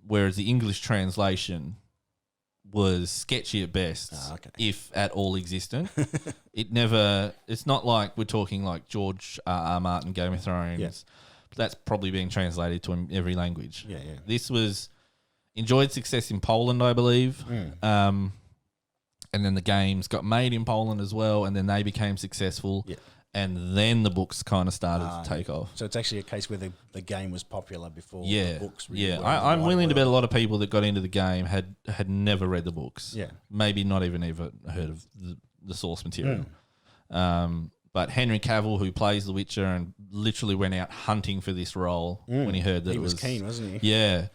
Whereas the English translation was sketchy at best, if at all existent. It's not like we're talking like George R. Martin, Game of Thrones. Yeah. But that's probably being translated to every language. Yeah. This was enjoyed success in Poland, I believe. And then the games got made in Poland as well, and then they became successful. Yeah. And then the books kind of started to take off. So it's actually a case where the game was popular before the books. I'm willing to bet a lot of people that got into the game had never read the books. Yeah. Maybe not even ever heard of the source material. But Henry Cavill, who plays The Witcher and literally went out hunting for this role when he heard that he was keen, wasn't he? Yeah.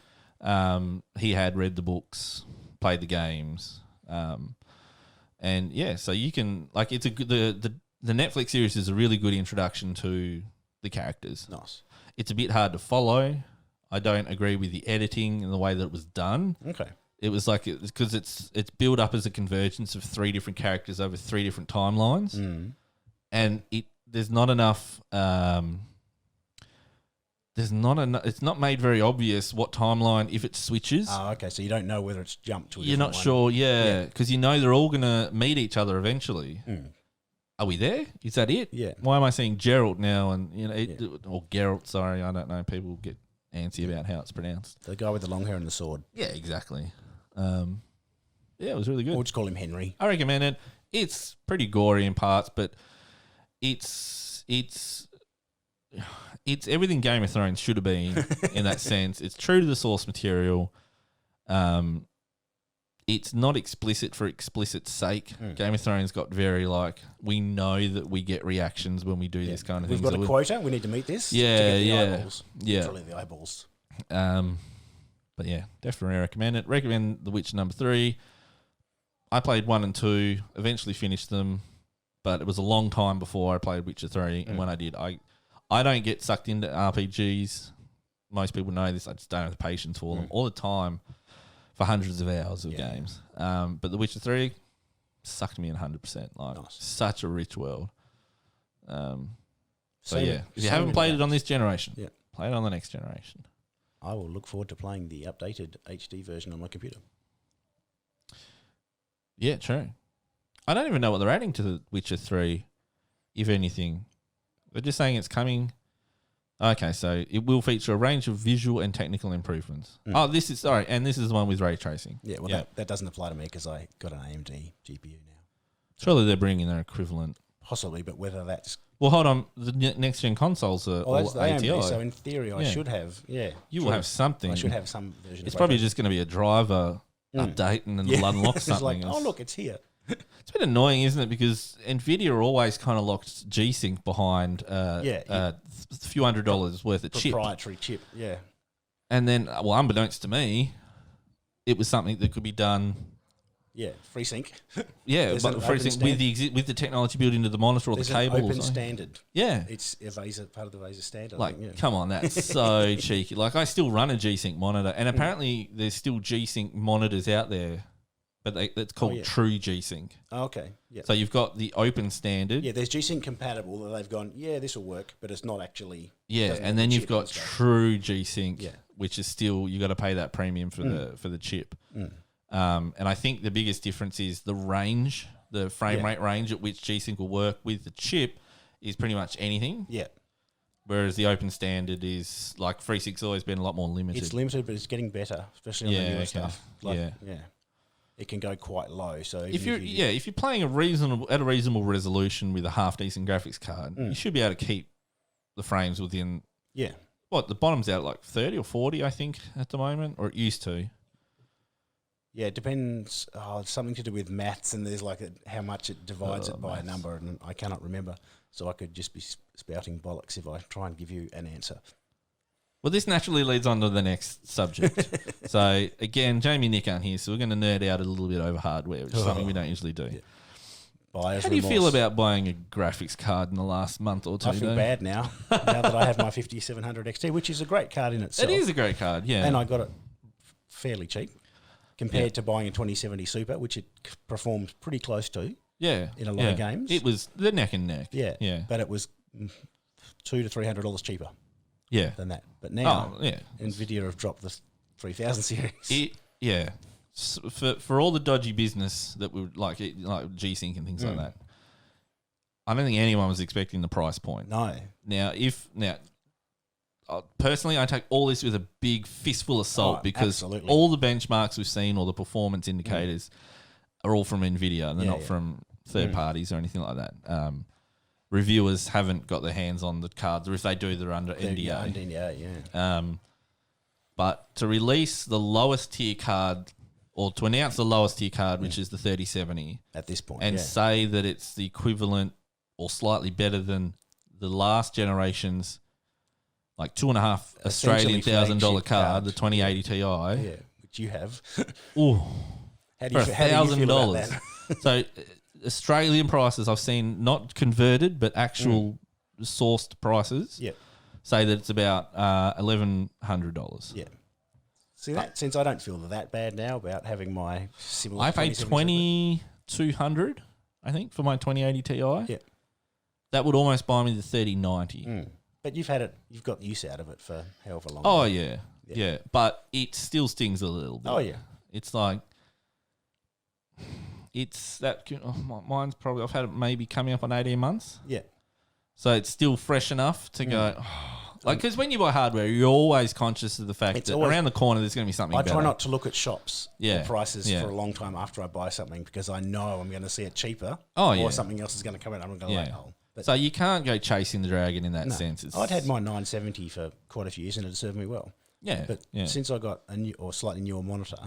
He had read the books, played the games. And yeah, so you can, like, it's a good, the Netflix series is a really good introduction to the characters. Nice. It's a bit hard to follow. I don't agree with the editing and the way that it was done. Okay. It was like, because it's built up as a convergence of 3 different characters over 3 different timelines. And there's not enough, it's not made very obvious what timeline, if it switches. Oh, okay. So you don't know whether it's jumped to a You're different not one. sure, because you know they're all going to meet each other eventually. Are we there? Is that it? Yeah. Why am I saying Geralt now? And or Geralt? Sorry, I don't know. People get antsy about how it's pronounced. The guy with the long hair and the sword. Yeah, exactly. Yeah, it was really good. We'll just call him Henry. I recommend it. It's pretty gory in parts, but it's everything Game of Thrones should have been in that sense. It's true to the source material. it's not explicit for explicit's sake. Game of Thrones got very like, we know that we get reactions when we do this kind of thing. We've got a quota. We need to meet this. Yeah, to get the yeah. eyeballs. Yeah. Literally the eyeballs. But yeah, definitely recommend it. Recommend The Witcher number 3. I played 1 and 2, eventually finished them, but it was a long time before I played Witcher 3. And when I did, I don't get sucked into RPGs. Most people know this. I just don't have the patience for them all the time for hundreds of hours of games. But The Witcher 3 sucked me in 100%. Like, such a rich world. So yeah, if you haven't played it on this generation, play it on the next generation. I will look forward to playing the updated HD version on my computer. Yeah, true. I don't even know what they're adding to The Witcher 3, if anything. They're just saying it's coming. Okay, so it will feature a range of visual and technical improvements. Oh, this is and this is the one with ray tracing. Yeah, well, that doesn't apply to me because I got an AMD GPU now. Surely they're bringing their equivalent. Possibly, but whether that's... Well, hold on. The next gen consoles are all that's the ATI. AMD, so in theory I should have... Yeah. You will have something. I should have some version It's of probably ray just going to be a driver update and then it'll unlock It's something. like, oh, look, it's here. It's a bit annoying, isn't it? Because NVIDIA always kind of locked G-Sync behind a few $100 worth of chip. Proprietary chip, yeah. And then, well, unbeknownst to me, it was something that could be done... Yeah, FreeSync. Yeah, but FreeSync with the technology built into the monitor or the cable. An open standard. Yeah. It's a VESA, part of the VESA standard. Like, come on, that's so cheeky. Like, I still run a G-Sync monitor, and apparently there's still G-Sync monitors out there, but that's called True G-Sync. Oh, okay, yeah. So you've got the open standard. Yeah, there's G-Sync compatible that they've gone, this will work, but it's not actually... Yeah, and then you've got True G-Sync, which is still, you got to pay that premium for the chip. And I think the biggest difference is the range, the frame rate range at which G-Sync will work with the chip is pretty much anything. Yeah. Whereas the open standard is, like, FreeSync's always been a lot more limited. It's limited, but it's getting better, especially on the newer stuff. Like, yeah. It can go quite low. So if you're playing at a reasonable resolution with a half decent graphics card, you should be able to keep the frames within. Yeah. What, the bottom's out at like 30 or 40, I think, at the moment, or it used to. Yeah, it depends. It's something to do with maths, and there's like how much it divides it by a number, and I cannot remember. So I could just be spouting bollocks if I try and give you an answer. Well, this naturally leads on to the next subject. So, again, Jamie and Nick aren't here, so we're going to nerd out a little bit over hardware, which is something we don't usually do. Yeah. How do you feel about buying a graphics card in the last month or two? I feel bad now that I have my 5700 XT, which is a great card in itself. It is a great card, yeah. And I got it fairly cheap compared to buying a 2070 Super, which it performs pretty close to in a lot of games. It was the neck and neck. Yeah. But it was $200 to $300 cheaper. Than that. But now, NVIDIA have dropped the 3000 series. For all the dodgy business that we like G-Sync and things like that, I don't think anyone was expecting the price point. No. Now, personally, I take all this with a big fistful of salt because all the benchmarks we've seen or the performance indicators are all from NVIDIA and they're not from third parties or anything like that. Reviewers haven't got their hands on the cards, or if they do, they're under NDA. But to release the lowest tier card, or to announce the lowest tier card, which is the 3070, at this point, and say that it's the equivalent or slightly better than the last generation's, like $2,500 Australian $1,000 card, the 2080 Ti, which you have. Ooh, how do you feel about that? So. Australian prices I've seen, not converted, but actual sourced prices, say that it's about $1,100. Yeah. See that? Since I don't feel that bad now about having my similar... I paid $2,200, I think, for my 2080 Ti. Yeah. That would almost buy me the 3090. But you've got use out of it for however long. Oh, yeah. But it still stings a little bit. Oh, yeah. It's like... It's that mine's probably I've had it maybe coming up on 18 months. Yeah. So it's still fresh enough to go like because when you buy hardware, you're always conscious of the fact that around the corner there's going to be something. I better. try not to look at shops or prices for a long time after I buy something because I know I'm going to see it cheaper. or something else is going to come in. I'm going to go But so you can't go chasing the dragon in that sense. I'd had my 970 for quite a few years and it served me well. Yeah. But since I got a new or slightly newer monitor.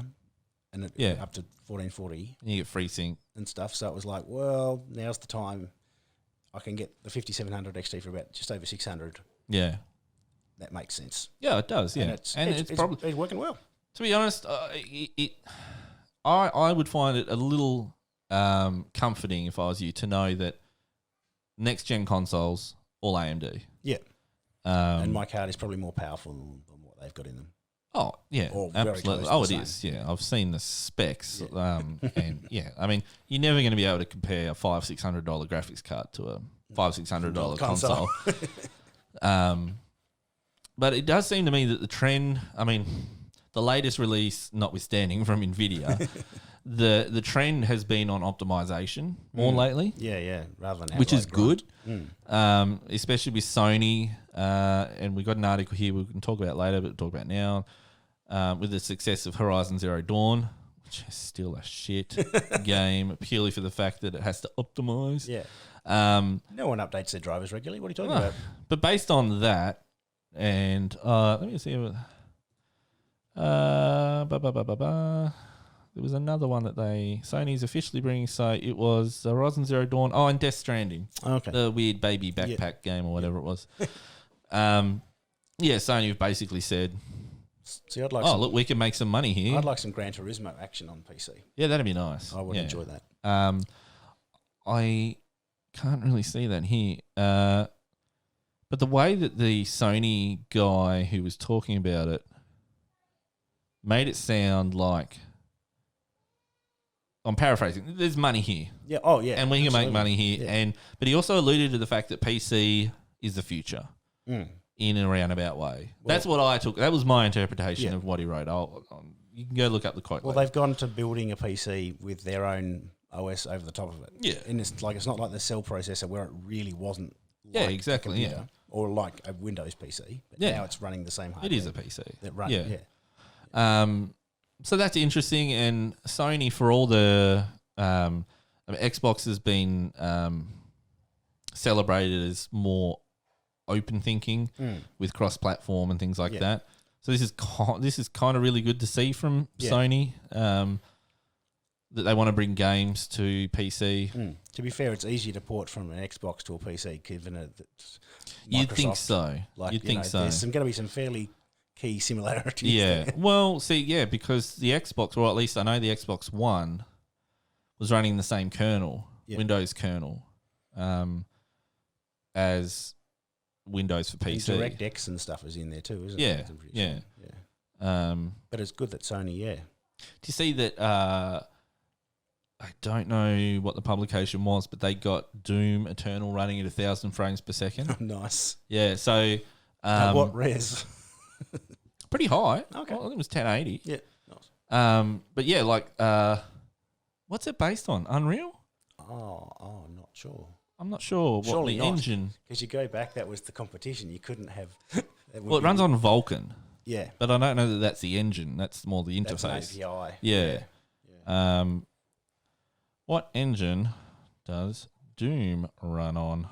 and it Yeah. up to 1440 You get free sync. and stuff. So it was like, well, now's the time. I can get the 5700 XT for about just over 600. Yeah. That makes sense. Yeah, it does. Yeah. And it's probably, it's working well. to be honest, I would find it a little comforting if I was you to know that next gen consoles all AMD. Yeah. Um, And my card is probably more powerful than what they've got in them. Oh yeah, Or very absolutely. close to Oh, the it same. is. Yeah, I've seen the specs, and yeah, I mean, you're never going to be able to compare a $500-600 graphics card to a $500-600 console. But it does seem to me that the trend. I mean, the latest release, notwithstanding from Nvidia, the trend has been on optimization more lately, Yeah, rather than which is outright good. grind. Especially with Sony, and we got an article here we can talk about later, but talk about now. With the success of Horizon Zero Dawn, which is still a shit game, purely for the fact that it has to optimize. Yeah. No one updates their drivers regularly. What are you talking about? But based on that, and let me see. There was another one that Sony's officially bringing. So it was Horizon Zero Dawn. Oh, and Death Stranding, Okay. the weird baby backpack game or whatever it was. Yeah, Sony have basically said, See, I'd like "Oh, look, we can make some money here." I'd like some Gran Turismo action on PC. Yeah, that'd be nice. I would Yeah. enjoy that. I can't really see that here. But the way that the Sony guy who was talking about it made it sound like, I'm paraphrasing, there's money here. Yeah. Oh, yeah. And we can make absolutely. money here. Yeah. But he also alluded to the fact that PC is the future in a roundabout way. That's what I took. That was my interpretation Yeah. of what he wrote. You can go look up the quote. Well, later. they've gone to building a PC with their own OS over the top of it. Yeah. And it's not like the cell processor where it really wasn't. Yeah, like a exactly, yeah. computer or like a Windows PC. But Yeah. now it's running the same hardware. It is a PC. that run. Yeah. Yeah. So that's interesting. And Sony, for all the Xbox has been celebrated as more open thinking with cross-platform and things like Yeah. that. So this is kind of really good to see from Yeah. Sony, that they want to bring games to PC. To be fair, it's easier to port from an Xbox to a PC given that You'd think Microsoft, so. Like, You'd think so. There's going to be some fairly key similarities. Yeah. there. Well, see, yeah, because the Xbox, or at least I know the Xbox One, was running the same kernel, Yeah. Windows kernel, as Windows for And PC. DirectX and stuff is in there too, isn't Yeah, it? I'm pretty yeah. sure. Yeah. Do But it's good that Sony, you see that? I don't know what the publication was, but they got Doom Eternal running at 1,000 frames per second. nice. Yeah, so What res? pretty high. Okay. Well, I think it was 1080. Yeah. Nice. But yeah, like, what's it based on? Unreal? Oh, not sure. I'm not sure what Surely the not. engine. Because you go back, that was the competition. You couldn't have. Well, it runs on Vulkan, Yeah. but I don't know that that's the engine. That's more the That's an interface. API. Yeah. Yeah. What engine does Doom run on?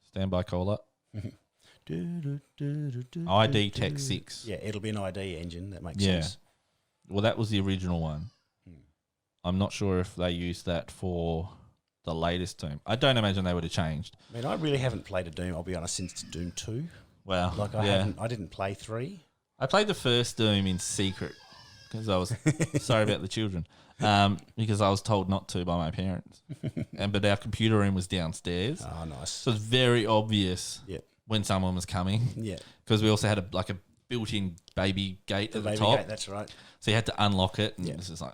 Standby caller. ID Tech 6. Yeah, it'll be an ID engine. That makes Yeah. sense. Well, that was the original one. Hmm. I'm not sure if they used that for the latest Doom. I don't imagine they would have changed. I mean, I really haven't played a Doom, I'll be honest, since Doom 2. Well, Like, I didn't play 3. I played the first Doom in secret because I was sorry about the children. Because I was told not to by my parents, but our computer room was downstairs, Oh, nice. so it's very obvious Yep. when someone was coming. Yeah. Because we also had a built-in baby gate at the Baby top, gate, that's right. so you had to unlock it, and Yeah. this is like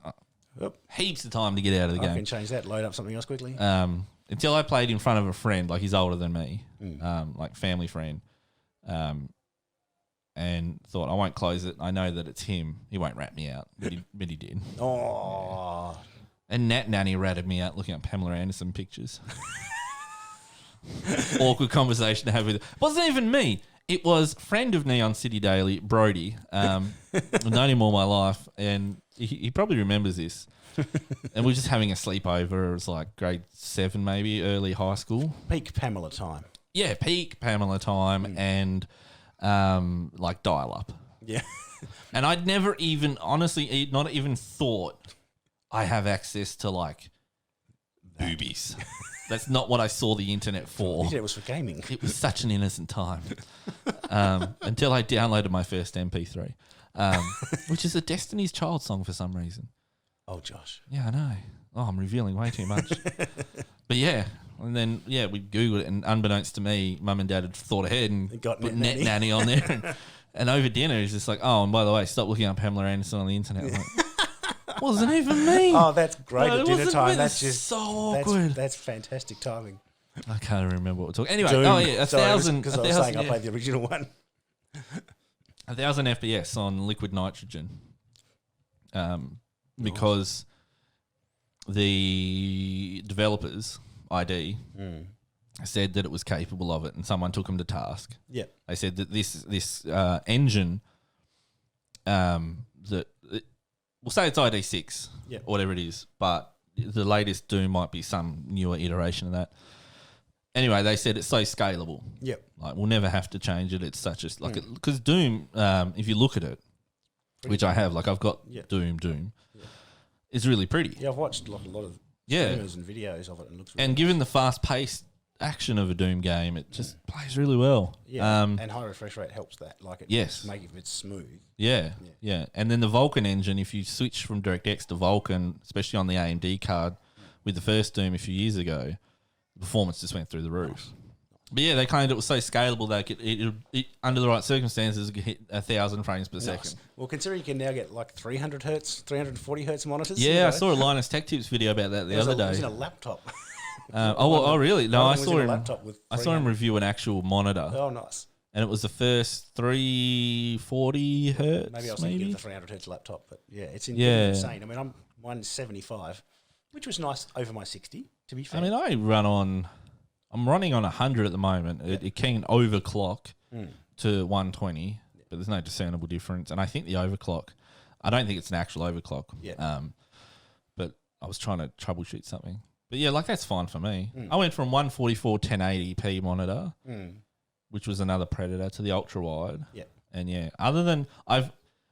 Oop. heaps of time to get out of the I game. can change that, load up something else quickly. Until I played in front of a friend, like he's older than me, Hmm. like family friend, and thought I won't close it. I know that it's him. He won't rat me out, but he did. Oh. And Nat Nanny ratted me out looking at Pamela Anderson pictures. Awkward conversation to have with her. Wasn't even me. It was friend of Neon City Daily, Brody. I've known him all my life, and he probably remembers this. And we're just having a sleepover. It was like grade 7, maybe, early high school. Peak Pamela time. Yeah, peak Pamela time and like dial-up. Yeah. And I'd never even, honestly, not even thought I have access to like boobies. That's not what I saw the internet for. It was for gaming. It was such an innocent time until I downloaded my first MP3, which is a Destiny's Child song for some reason. Oh, Josh. Yeah, I know. Oh, I'm revealing way too much. But yeah, and then, yeah, we Googled it, and unbeknownst to me, Mum and Dad had thought ahead and Got put Net Net Nanny on there. And over dinner, he's just like, oh, and by the way, stop looking up Pamela Anderson on the internet. I'm like, wasn't even me. Oh, that's great No, at it dinner wasn't time. me. That's It's just so awkward. That's fantastic timing. I can't remember what we're talking. Anyway, Doom. oh yeah, Because I was saying I yeah. played the original one. 1,000 FPS on liquid nitrogen, because the developers ID said that it was capable of it, and someone took them to task. Yeah. They said that this engine, we'll say it's ID6, Yeah. or whatever it is, but the latest Doom might be some newer iteration of that. Anyway, they said it's so scalable. Yep. Like, we'll never have to change it. It's such a like because Doom, if you look at it, which I have, like I've got Doom, it's really pretty. Yeah, I've watched like a lot of streamers and videos of it, and it looks really And given the fast-paced action of a Doom game, it just plays really well. Yeah, and high refresh rate helps that. Like it Yes. make it smooth. Yeah. And then the Vulkan engine, if you switch from DirectX to Vulkan, especially on the AMD card, with the first Doom a few years ago, the performance just went through the roof. But yeah, they claimed it was so scalable that it under the right circumstances, it could hit 1,000 frames per second. Well, considering you can now get like 300 hertz, 340 hertz monitors. Yeah, I saw a Linus Tech Tips video about that the other It day. was in a laptop. Oh, really? No, I saw him. Laptop with I saw him review an actual monitor, Oh, nice. and it was the first 340 hertz. Maybe I was thinking of the 300 hertz laptop, but yeah, it's insane. I mean, mine's 75, which was nice over my 60. To be fair, I mean, I'm running on 100 at the moment. It can overclock to 120, but there's no discernible difference. And I think the overclock, I don't think it's an actual overclock. Yeah. But I was trying to troubleshoot something. But yeah, like that's fine for me. I went from 144 1080p monitor, which was another Predator, to the ultra wide. Yeah. And yeah, other than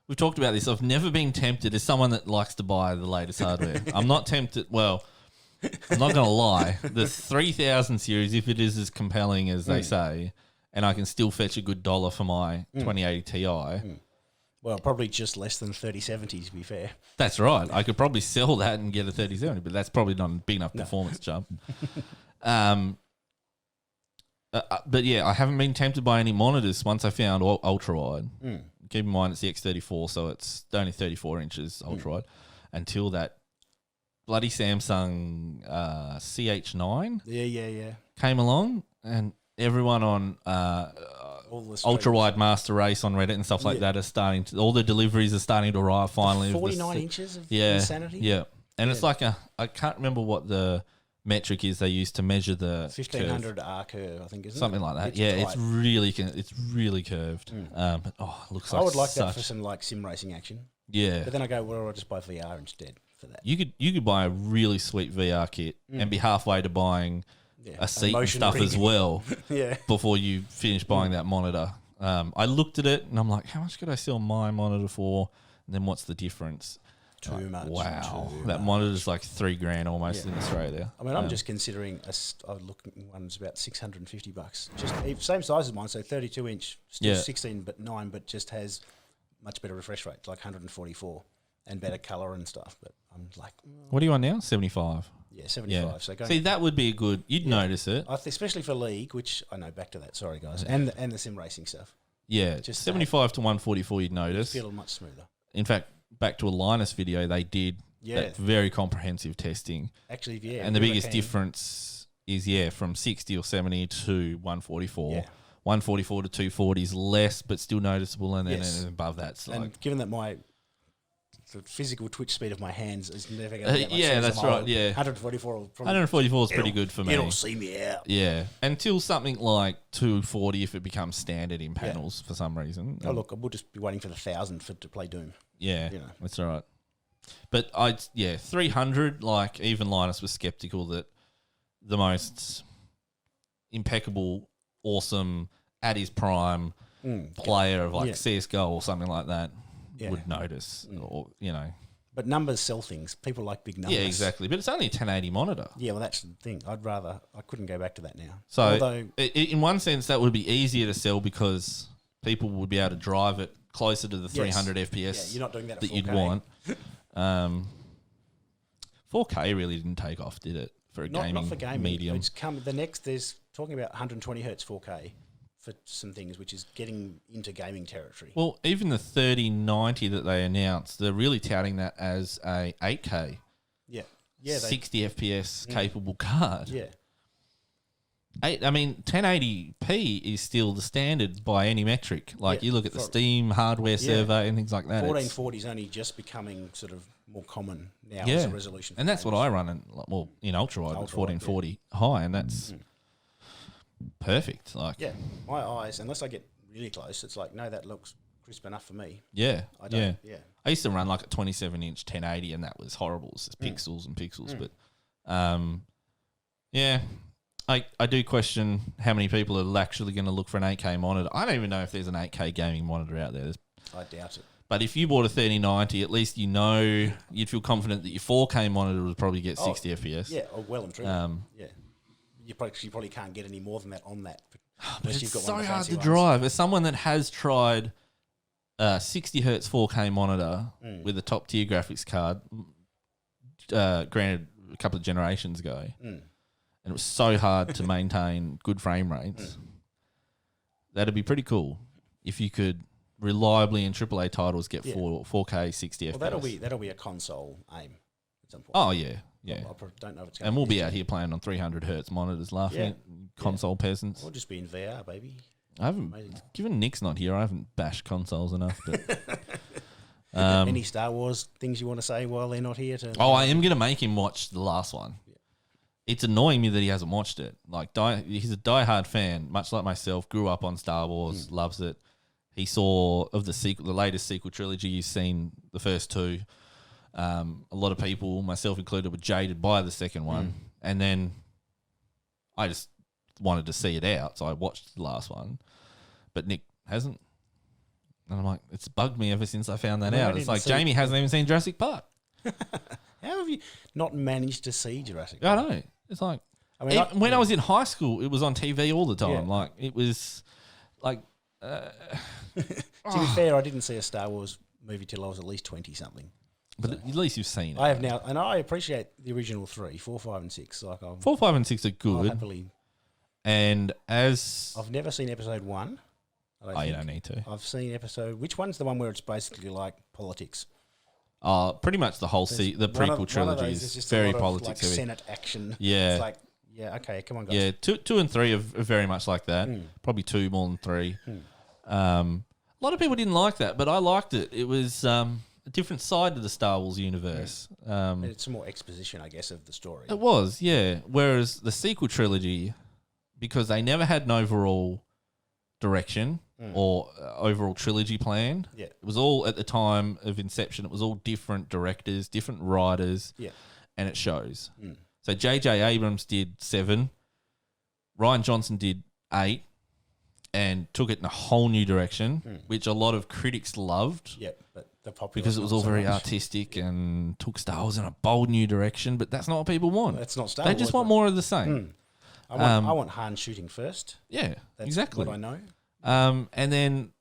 we've talked about this. I've never been tempted as someone that likes to buy the latest hardware. I'm not tempted. Well, I'm not going to lie. The 3000 series, if it is as compelling as they say, and I can still fetch a good dollar for my 2080 Ti. Well, probably just less than 3070, to be fair. That's right. I could probably sell that and get a 3070, but that's probably not a big enough performance jump. But yeah, I haven't been tempted by any monitors once I found ultra wide. Keep in mind it's the X34, so it's only 34 inches ultra wide. Until that bloody Samsung CH9 came along, and everyone on ultra wide master race on Reddit and stuff like that are starting to. All the deliveries are starting to arrive finally. 49 inches of insanity. Yeah, and it's like I can't remember what the metric is they use to measure the 1500 R curve, I think, isn't something it? like that. It's yeah, tight. it's really curved. But it looks like I would like that for some like sim racing action. Yeah, But then I go, well, I'll just buy VR instead for that. you could buy a really sweet VR kit and be halfway to buying a seat and motion stuff rig. as well. Yeah. Before you finish buying that monitor. I looked at it and I'm like, how much could I sell my monitor for? And then what's the difference? Too much. Wow, too that much. monitor's like $3,000 almost in Australia. I mean, I'm just considering I'm looking one's about $650. Just same size as mine, so 32 inch, still 16:9, but just has much better refresh rate, like 144, and better color and stuff. But I'm like, What are you on now? 75. yeah, 75. So going, See, that would be a good. You'd notice it. especially for League, which I know. Back to that, sorry guys, and the sim racing stuff. Yeah, Just 75 to 144. You'd notice. Feel much smoother. In fact, back to a Linus video, they did Yeah. that very comprehensive testing. Actually, yeah. And the really biggest can. difference is, from 60 or 70 to 144. Yeah. 144 to 240 is less, but still noticeable. And then Yes. above that's And like... given that the physical twitch speed of my hands is never going to get much yeah, sense, that's I'm right, old. yeah. 144 will probably 144 is pretty good for me. It'll see me out. Yeah. Until something like 240 if it becomes standard in panels for some reason. Oh, look, we'll just be waiting for the 1,000 to play Doom. Yeah, you know. that's all right. But 300, like even Linus was skeptical that the most impeccable, awesome, at his prime player of like CSGO or something like that would notice, or But numbers sell things. People like big numbers. Yeah, exactly. But it's only a 1080 monitor. Yeah, well, that's the thing. I couldn't go back to that now. So, although, in one sense, that would be easier to sell because people would be able to drive it closer to the 300 FPS yeah, you're not doing that at 4K. you'd want. 4K really didn't take off, did it? For a not for gaming. medium. It's there's talking about 120 hertz 4K for some things, which is getting into gaming territory. Well, even the 3090 that they announced, they're really touting that as a 8K. Yeah. 60 FPS capable card. Yeah. 1080p is still the standard by any metric. Like you look at the Steam hardware survey and things like that. 1440 is only just becoming sort of more common now as a resolution. And that's what I run in ultra-wide with 1440 high, and that's perfect. Like, my eyes, unless I get really close, it's like, no, that looks crisp enough for me. Yeah. I don't. Yeah. I used to run like a 27-inch 1080, and that was horrible. It's just pixels and pixels. But, I do question how many people are actually going to look for an 8K monitor. I don't even know if there's an 8K gaming monitor out there. I doubt it. But if you bought a 3090, at least you'd feel confident that your 4K monitor would probably get 60 FPS. Yeah, well and truly. You probably can't get any more than that on that. But it's so hard to drive. As someone that has tried 60 hertz 4K monitor with a top tier graphics card, granted a couple of generations ago, and it was so hard to maintain good frame rates, that'd be pretty cool if you could reliably in AAA titles get 4K 60 FPS. Well, that'll be a console aim at some point. Oh yeah. I don't know if it's going and we'll be out here playing on 300 hertz monitors, laughing at console peasants. We'll just be in VR, baby. I haven't, given Nick's not here, I haven't bashed consoles enough. But any Star Wars things you want to say while they're not here? I am going to make him watch the last one. Yeah. It's annoying me that he hasn't watched it. Like, he's a diehard fan, much like myself. Grew up on Star Wars, loves it. He saw of the latest sequel trilogy. He's seen the first two. A lot of people, myself included, were jaded by the second one, and then I just wanted to see it out, so I watched the last one. But Nick hasn't, and I'm like, it's bugged me ever since I found that out. It's like Jamie hasn't even seen Jurassic Park. How have you not managed to see Jurassic Park? I know. It's like when I was in high school, it was on TV all the time. Yeah. Like it was like. To be fair, I didn't see a Star Wars movie till I was at least 20-something. But at least you've seen it. I have now, and I appreciate the original 3, 4, 5, and 6. 4, 5, and 6 are good. Happily. And I've never seen episode 1. You don't need to. I've seen which one's the one where it's basically like politics? Pretty much the whole the prequel trilogy is very politics heavy. Senate action. Yeah. It's like, okay, come on, guys. Yeah, 2 and 3 are very much like that. Probably 2 more than 3. A lot of people didn't like that, but I liked it. It was a different side to the Star Wars universe. It's more exposition, I guess, of the story. It was, yeah. Whereas the sequel trilogy, because they never had an overall direction or overall trilogy planned. Yeah. It was all, at the time of inception, it was all different directors, different writers, and it shows. So J.J. Abrams did 7, Rian Johnson did 8, and took it in a whole new direction, which a lot of critics loved. Yeah, but the popular because it was all very artistic and took Star Wars in a bold new direction. But that's not what people want. That's not Star Wars. They just want more of the same. I want Han shooting first. Yeah, that's exactly. what I know. And then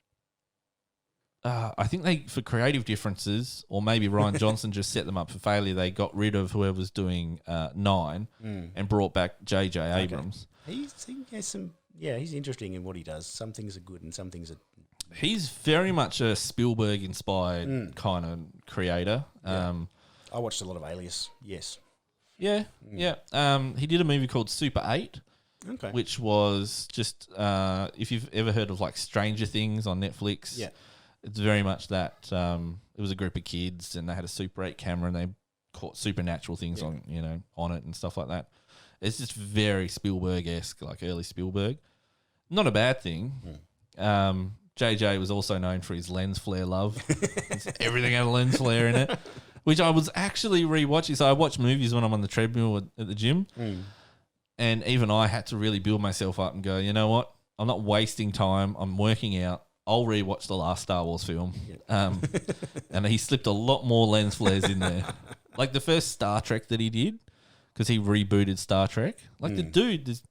I think they, for creative differences, or maybe Rian Johnson just set them up for failure, they got rid of whoever was doing 9 and brought back J.J. Abrams. He has some... Yeah, he's interesting in what he does. Some things are good and some things are... He's very much a Spielberg-inspired kind of creator. I watched a lot of Alias, yes. Yeah. He did a movie called Super 8, which was just... if you've ever heard of like Stranger Things on Netflix, it's very much that. It was a group of kids and they had a Super 8 camera and they caught supernatural things on it and stuff like that. It's just very Spielberg-esque, like early Spielberg. Not a bad thing. JJ was also known for his lens flare love. Everything had a lens flare in it, which I was actually rewatching. So I watch movies when I'm on the treadmill at the gym, and even I had to really build myself up and go, you know what? I'm not wasting time. I'm working out. I'll rewatch the last Star Wars film. And he slipped a lot more lens flares in there. Like the first Star Trek that he did, because he rebooted Star Trek. Like the dude has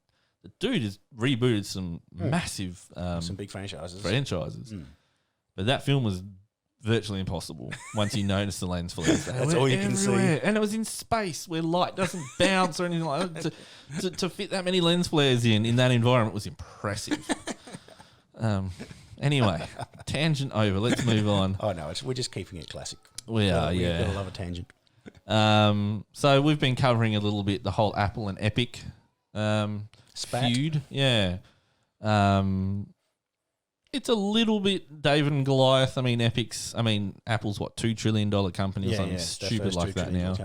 rebooted some massive some big franchises. But that film was virtually impossible once you notice the lens flares. That's all you can see. And it was in space where light doesn't bounce or anything like that. To fit that many lens flares in that environment was impressive. Anyway, tangent over. Let's move on. Oh, no, we're just keeping it classic. We are, yeah. We've got to love a tangent. So we've been covering a little bit the whole Apple and Epic feud. Yeah. It's a little bit David and Goliath. I mean, Apple's what, $2 trillion company or something stupid like that now.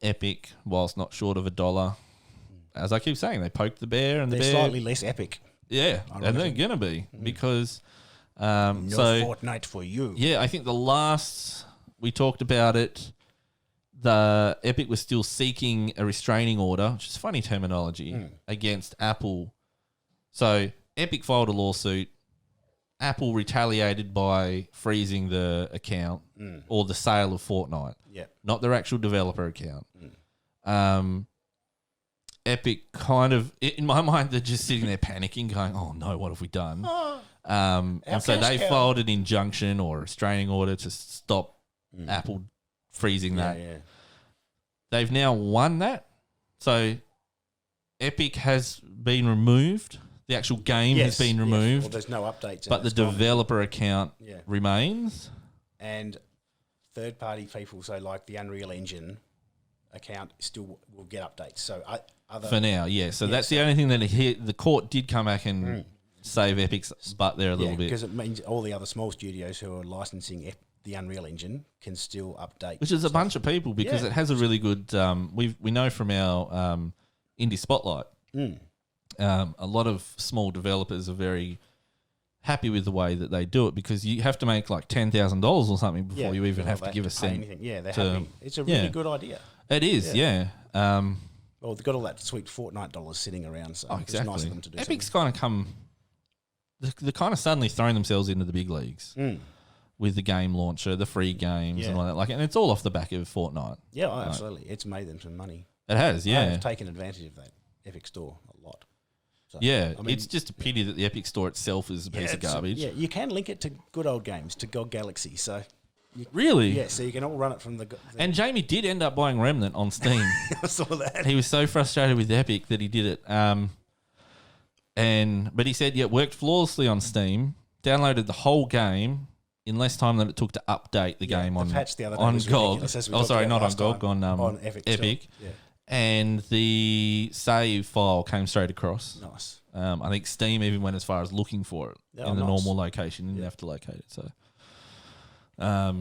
Epic, whilst not short of $1, as I keep saying, they poked the bear and they're slightly less epic. Yeah, and they're gonna be because no Fortnite for you. Yeah, I think the last we talked about it, the Epic was still seeking a restraining order, which is funny terminology, against Apple. So Epic filed a lawsuit. Apple retaliated by freezing the account or the sale of Fortnite. Yeah, not their actual developer account. Epic kind of, in my mind, they're just sitting there panicking, going, "Oh no, what have we done?" And so they filed an injunction or a restraining order to stop Apple freezing that. Yeah. They've now won that, so Epic has been removed. The actual game has been removed. Well, there's no updates, but the developer account remains. And third-party people, so like the Unreal Engine account, still will get updates. So for now, so that's the only thing that the court did come back and save Epic's butt there a little bit, because it means all the other small studios who are licensing the Unreal Engine can still update, which is a bunch of people, because it has a really good. We know from our Indie Spotlight, a lot of small developers are very happy with the way that they do it, because you have to make like $10,000 or something before you even have to give a cent. Anything. Yeah, they're happy. It's a really good idea. It is, well, they've got all that sweet Fortnite dollars sitting around, so exactly. It's nice of them to do. Epic's kind of come. They're kind of suddenly thrown themselves into the big leagues with the game launcher, the free games, and all that. And it's all off the back of Fortnite. Yeah, absolutely. It's made them some money. It has, yeah. They've taken advantage of that Epic Store a lot. So, it's just a pity that the Epic Store itself is a piece of garbage. You can link it to good old games, to GOG Galaxy. So really? Yeah, so you can all run it from the And Jamie did end up buying Remnant on Steam. I saw that. He was so frustrated with Epic that he did it. But he said, it worked flawlessly on Steam, downloaded the whole game in less time than it took to update the game on patch the other day on was GOG. Oh, sorry, not on GOG, on Epic. Yeah. And the save file came straight across. Nice. I think Steam even went as far as looking for it in the normal location. You didn't have to locate it. So, I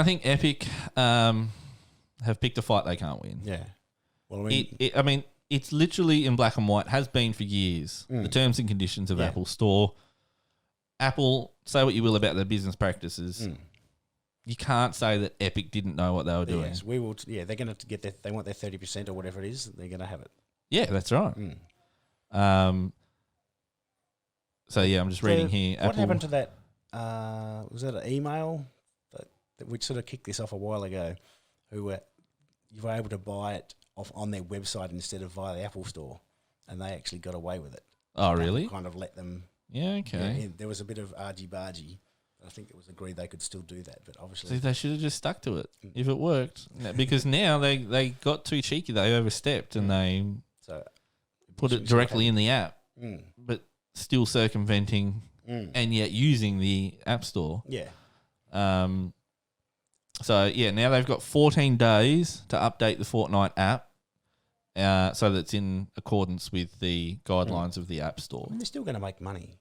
think Epic have picked a fight they can't win. Yeah. Well, I mean, it's literally in black and white, has been for years. The terms and conditions of Apple Store. Apple, say what you will about their business practices. You can't say that Epic didn't know what they were doing. Yes, we will. They're going to get they want their 30% or whatever it is. They're going to have it. Yeah, that's right. I'm just reading here. What happened to that? Was that an email that we sort of kicked this off a while ago? You were able to buy it off on their website instead of via the Apple Store, and they actually got away with it. Oh, really? Kind of let them. Yeah, okay. There was a bit of argy-bargy. I think it was agreed they could still do that, but obviously... See, they should have just stuck to it if it worked. Because now they got too cheeky. They overstepped and they put it directly in the app, but still circumventing and yet using the App Store. Yeah. Now they've got 14 days to update the Fortnite app so that it's in accordance with the guidelines of the App Store. I mean, they're still going to make money.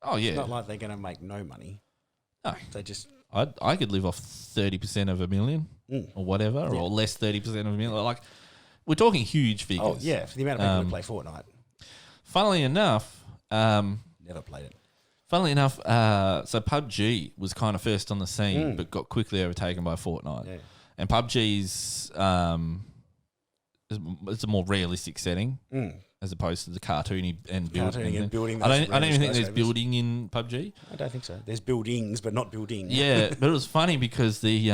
Oh, yeah. It's not like they're going to make no money. No. They just... I could live off 30% of a million or whatever, or less 30% of a million. Like, we're talking huge figures. Oh, yeah, for the amount of people who play Fortnite. Funnily enough... never played it. Funnily enough, so PUBG was kind of first on the scene, but got quickly overtaken by Fortnite. Yeah. And PUBG's... it's a more realistic setting. as opposed to the cartoony and Cartooning and building. I don't even think there's skyscrapers. building in PUBG. I don't think so. There's buildings, but not building. Yeah, but it was funny because it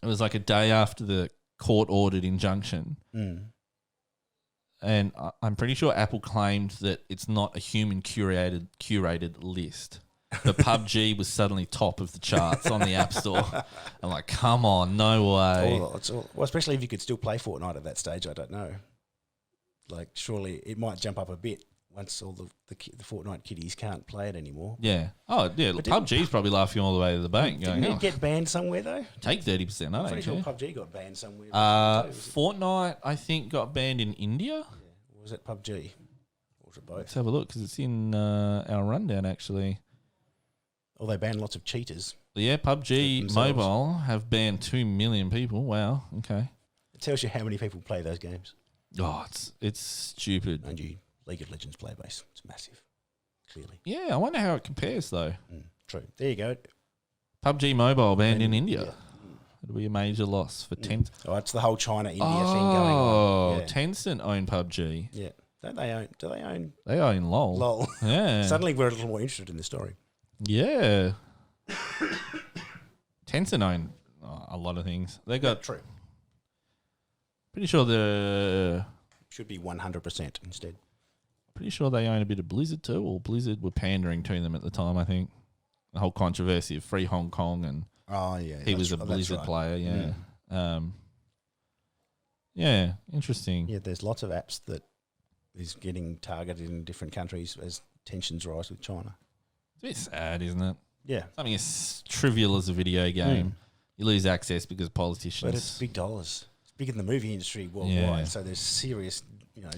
was like a day after the court ordered injunction, and I'm pretty sure Apple claimed that it's not a human curated list. But PUBG was suddenly top of the charts on the App Store. I'm like, come on, no way. Well, especially if you could still play Fortnite at that stage, I don't know. Like, surely it might jump up a bit once all the Fortnite kiddies can't play it anymore. Yeah. Oh, yeah. PUBG's probably laughing all the way to the bank. Didn't it get banned somewhere, though? Take 30%. I'm pretty sure PUBG got banned somewhere. Fortnite, I think, got banned in India. Yeah. Or was it PUBG? Or was it both? Let's have a look because it's in our rundown, actually. Or they banned lots of cheaters. Yeah, PUBG Mobile have banned 2 million people. Wow. Okay. It tells you how many people play those games. Oh, it's stupid. And you, League of Legends player base, it's massive, clearly. Yeah, I wonder how it compares, though. True. There you go. PUBG Mobile banned in India. Yeah. It'll be a major loss for Tencent. Oh, it's the whole China-India thing going on. Yeah. Tencent own PUBG. Yeah. Do they own? They own LOL. LOL. Yeah. Suddenly we're a little more interested in the story. Yeah. Tencent own a lot of things. They got True. pretty sure the Should be 100% instead. pretty sure they own a bit of Blizzard too, or Blizzard were pandering to them at the time. I think the whole controversy of Free Hong Kong, and he was a Blizzard player. Yeah. Yeah. Interesting. Yeah, there's lots of apps that is getting targeted in different countries as tensions rise with China. It's a bit sad, isn't it? Yeah. Something as trivial as a video game, you lose access because politicians. But it's big dollars. It's bigger than the movie industry worldwide. Yeah. So there's serious,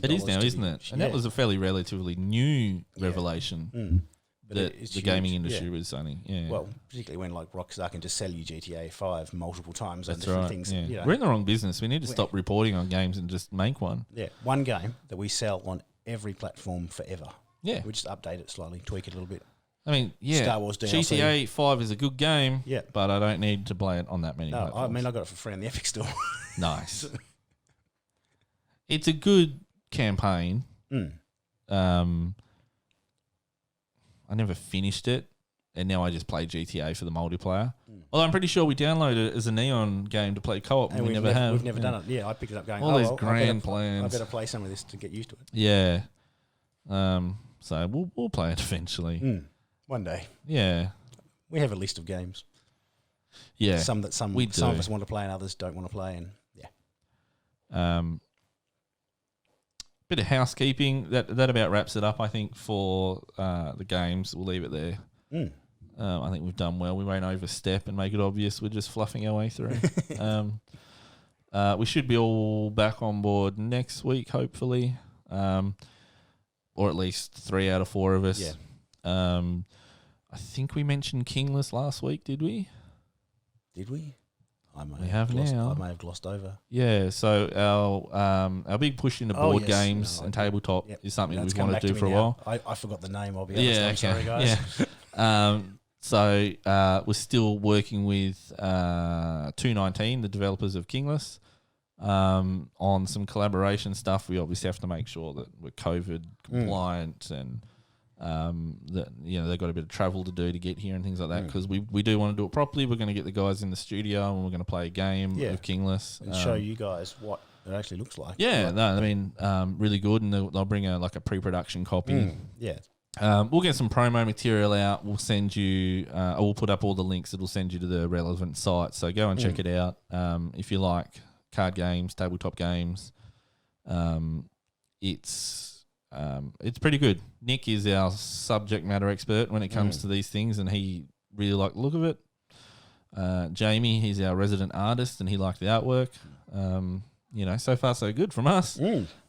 It is now, isn't it? And that was a fairly relatively new revelation that the gaming industry was only. Yeah. Well, particularly when like Rockstar can just sell you GTA 5 multiple times on That's different right. things. Yeah. We're in the wrong business. We need to stop reporting on games and just make one. Yeah. One game that we sell on every platform forever. Yeah. We just update it slightly, tweak it a little bit. I mean, yeah, Star Wars DLC. GTA 5 is a good game, Yeah. but I don't need to play it on that many platforms. I mean, I got it for free on the Epic Store. Nice. It's a good campaign. I never finished it, and now I just play GTA for the multiplayer. Although I'm pretty sure we downloaded it as a Neon game to play co-op, and we never have. We've never done it. Yeah, I picked it up going, all these grand plans. I better play some of this to get used to it. Yeah. So we'll play it eventually. One day. Yeah. We have a list of games. Yeah. Some of us want to play and others don't want to play, and bit of housekeeping. That about wraps it up, I think, for the games. We'll leave it there. I think we've done well. We won't overstep and make it obvious we're just fluffing our way through. We should be all back on board next week, hopefully, or at least 3 out of 4 of us. Yeah. I think we mentioned Kingless last week, did we? Did we? We have now. I may have glossed over. Yeah, so our big push into board games and tabletop is something we've wanted to do for a while. I forgot the name, I'll be honest. I'm sorry, guys. Yeah. So we're still working with 219, the developers of Kingless, on some collaboration stuff. We obviously have to make sure that we're COVID compliant and that they've got a bit of travel to do to get here and things like that, because we do want to do it properly. We're going to get the guys in the studio and we're going to play a game of Kingless and show you guys what it actually looks like. Yeah, really good, and they'll bring a pre-production copy. We'll get some promo material out. We'll send you. We'll put up all the links. It'll send you to the relevant sites. So go and check it out if you like card games, tabletop games. It's pretty good. Nick is our subject matter expert when it comes to these things, and he really liked the look of it. Jamie, he's our resident artist, and he liked the artwork. So far so good from us.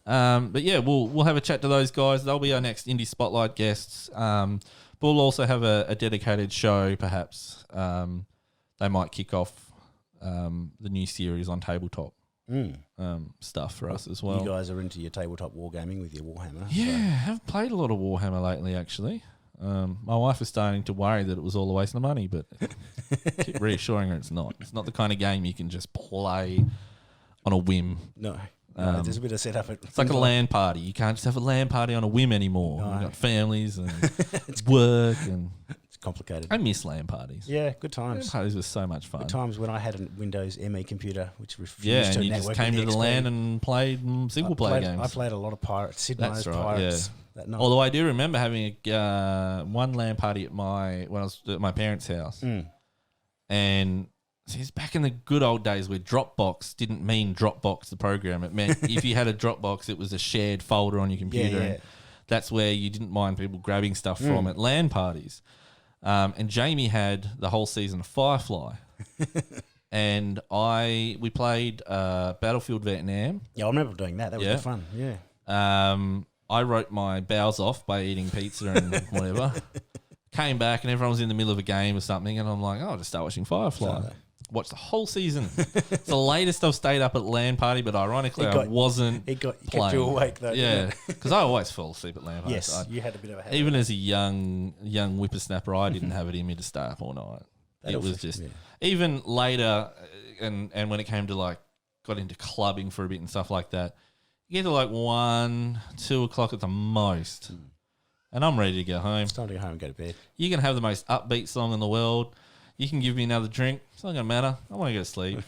But yeah, we'll have a chat to those guys. They'll be our next Indie Spotlight guests. But we'll also have a dedicated show, perhaps. They might kick off the new series on tabletop. Stuff for us as well. You guys are into your tabletop wargaming with your Warhammer. Yeah, I haven't played a lot of Warhammer lately, actually. My wife is starting to worry that it was all a waste of money, but I keep reassuring her it's not. It's not the kind of game you can just play on a whim. No. There's a bit of setup. It's like a LAN party. You can't just have a LAN party on a whim anymore. No. You've got families and work, and It's complicated. I miss LAN parties. Yeah, good LAN times. parties were so much fun. Good times when I had a Windows ME computer, which refused Yeah, to and you network just came with to the XP. LAN and played single player games. I played a lot of Pirates, Sid That's Meier's right, Pirates. That night. Although I do remember having one LAN party when I was at my parents' house, and it's back in the good old days where Dropbox didn't mean Dropbox the program. It meant if you had a Dropbox, it was a shared folder on your computer, Yeah. and that's where you didn't mind people grabbing stuff from at LAN parties. And Jamie had the whole season of Firefly, and we played Battlefield Vietnam. Yeah, I remember doing that. That was Yeah. good fun. Yeah. I wrote my bowels off by eating pizza and whatever. Came back and everyone was in the middle of a game or something, and I'm like, I'll just start watching Firefly. Watched the whole season. It's the latest I've stayed up at LAN party, but ironically, I wasn't. It kept playing. you awake though. Yeah, because I always fall asleep at LAN parties. Yes, you had a bit of a habit. Even as a young whippersnapper, I didn't have it in me to stay up all night. It was just even later, and when it came to got into clubbing for a bit and stuff like that. You get to 1, 2 o'clock at the most, and I'm ready to go home. It's time to go home and go to bed. You can have the most upbeat song in the world. You can give me another drink. It's not going to matter. I want to go to sleep.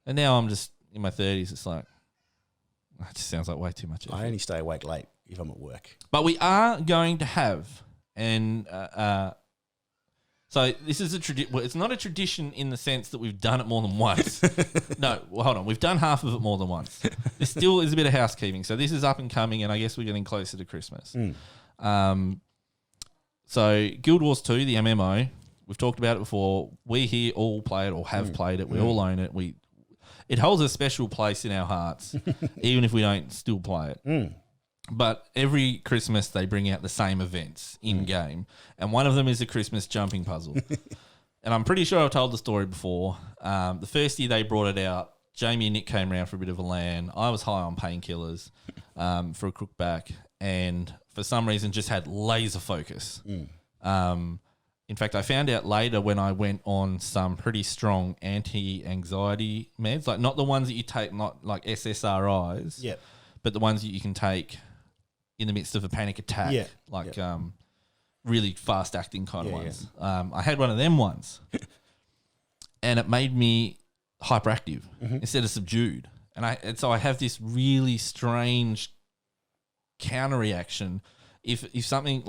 And now I'm just in my 30s. It's it just sounds like way too much effort. I only stay awake late if I'm at work. But we are going to have, and so this is a tradition. Well, it's not a tradition in the sense that we've done it more than once. No, well, hold on. We've done half of it more than once. There still is a bit of housekeeping. So this is up and coming, and I guess we're getting closer to Christmas. So Guild Wars 2, the MMO, we've talked about it before. We here all play it or have played it. We all own it. It holds a special place in our hearts, even if we don't still play it. But every Christmas they bring out the same events in game, and one of them is a Christmas jumping puzzle. And I'm pretty sure I've told the story before. The first year they brought it out, Jamie and Nick came around for a bit of a LAN. I was high on painkillers for a crook back, and for some reason just had laser focus. In fact, I found out later when I went on some pretty strong anti-anxiety meds, not the ones that you take, not like SSRIs, but the ones that you can take in the midst of a panic attack, really fast-acting kind of ones. I had one of them once, and it made me hyperactive instead of subdued. And so I have this really strange counter-reaction. If something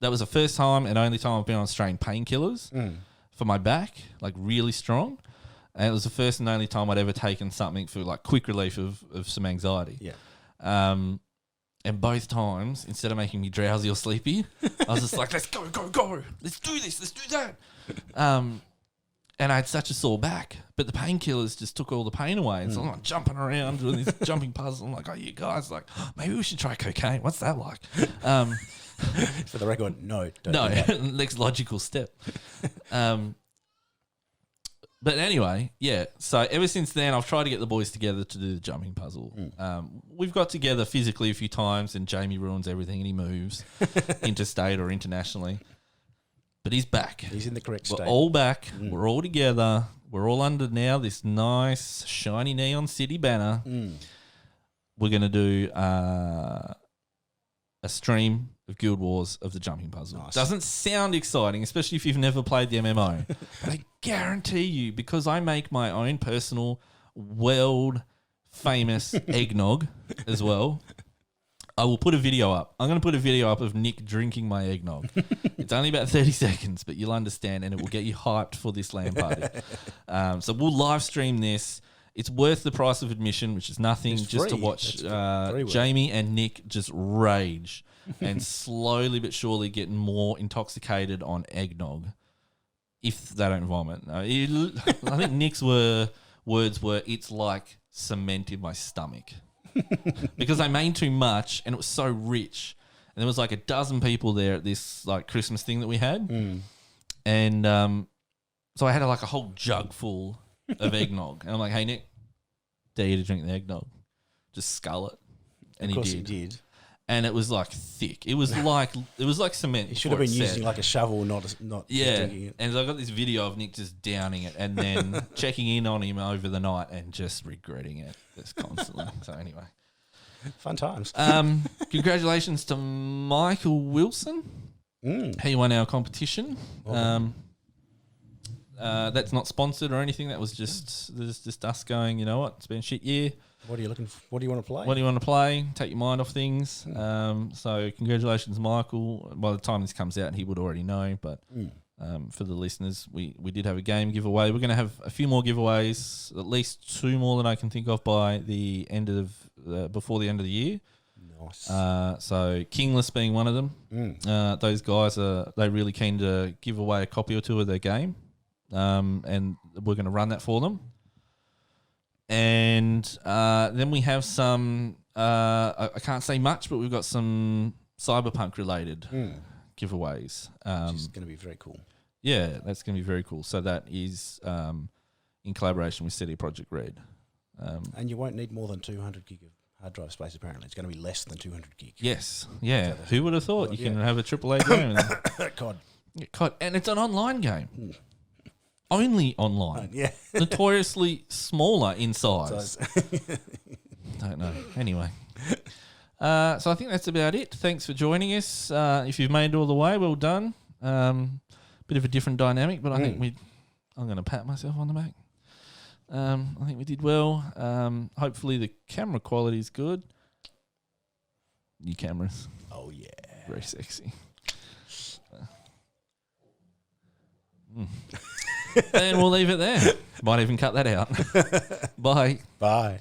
that was the first time and only time I've been on strain painkillers for my back, really strong. And it was the first and only time I'd ever taken something for quick relief of some anxiety. Yeah. And both times, instead of making me drowsy or sleepy, I was just let's go. Let's do this. Let's do that. And I had such a sore back, but the painkillers just took all the pain away. And so I'm jumping around doing this jumping puzzle. I'm like, you guys, maybe we should try cocaine. What's that like? For the record, no. Don't No, do that. next logical step. But anyway, yeah. So ever since then, I've tried to get the boys together to do the jumping puzzle. We've got together physically a few times, and Jamie ruins everything, and he moves interstate or internationally. But he's back. He's in the correct We're state. all back. We're all together. We're all under now this nice shiny neon city banner. We're going to do a stream of Guild Wars of the jumping puzzle. Nice. Doesn't sound exciting, especially if you've never played the MMO. But I guarantee you, because I make my own personal world famous eggnog as well, I will put a video up. I'm going to put a video up of Nick drinking my eggnog. It's only about 30 seconds, but you'll understand, and it will get you hyped for this LAN party. So we'll live stream this. It's worth the price of admission, which is nothing, It's just to free. watch That's very worth. Jamie and Nick just rage and slowly but surely get more intoxicated on eggnog if they don't vomit. I think Nick's words were, "It's like cement in my stomach." Because I made too much and it was so rich. And there was a dozen people there at this Christmas thing that we had. And so I had a whole jug full of eggnog. And I'm like, "Hey, Nick, dare you to drink the eggnog? Just scull it." And Of course he did. and it was like thick. It was like cement. He should have been using like a shovel, not yeah. drinking it. And I got this video of Nick just downing it and then checking in on him over the night and just regretting it just constantly. So anyway, fun times. Congratulations to Michael Wilson. He won our competition. That's not sponsored or anything. That was just us going, you know what? It's been a shit year. What are you looking for? What do you want to play? What do you want to play? Take your mind off things. So congratulations, Michael. By the time this comes out, he would already know. But for the listeners, we did have a game giveaway. We're going to have a few more giveaways, at least 2 more than I can think of by the end of before the end of the year. Nice. So Kingless being one of them. Those guys they're really keen to give away a copy or 2 of their game, and we're going to run that for them. And then we have some, I can't say much, but we've got some Cyberpunk related giveaways. Which is going to be very cool. Yeah, that's going to be very cool. So that is in collaboration with CD Projekt Red. And you won't need more than 200 gig of hard drive space, apparently. It's going to be less than 200 gig. Yes, yeah. Who would have thought? You can have a AAA game. COD. COD. And it's an online game. Only online. Yeah. Notoriously smaller in size. Don't know. Anyway. So I think that's about it. Thanks for joining us. If you've made it all the way, well done. Bit of a different dynamic, but I think I'm going to pat myself on the back. I think we did well. Hopefully the camera quality is good. New cameras. Oh, yeah. Very sexy. And we'll leave it there. Might even cut that out. Bye. Bye.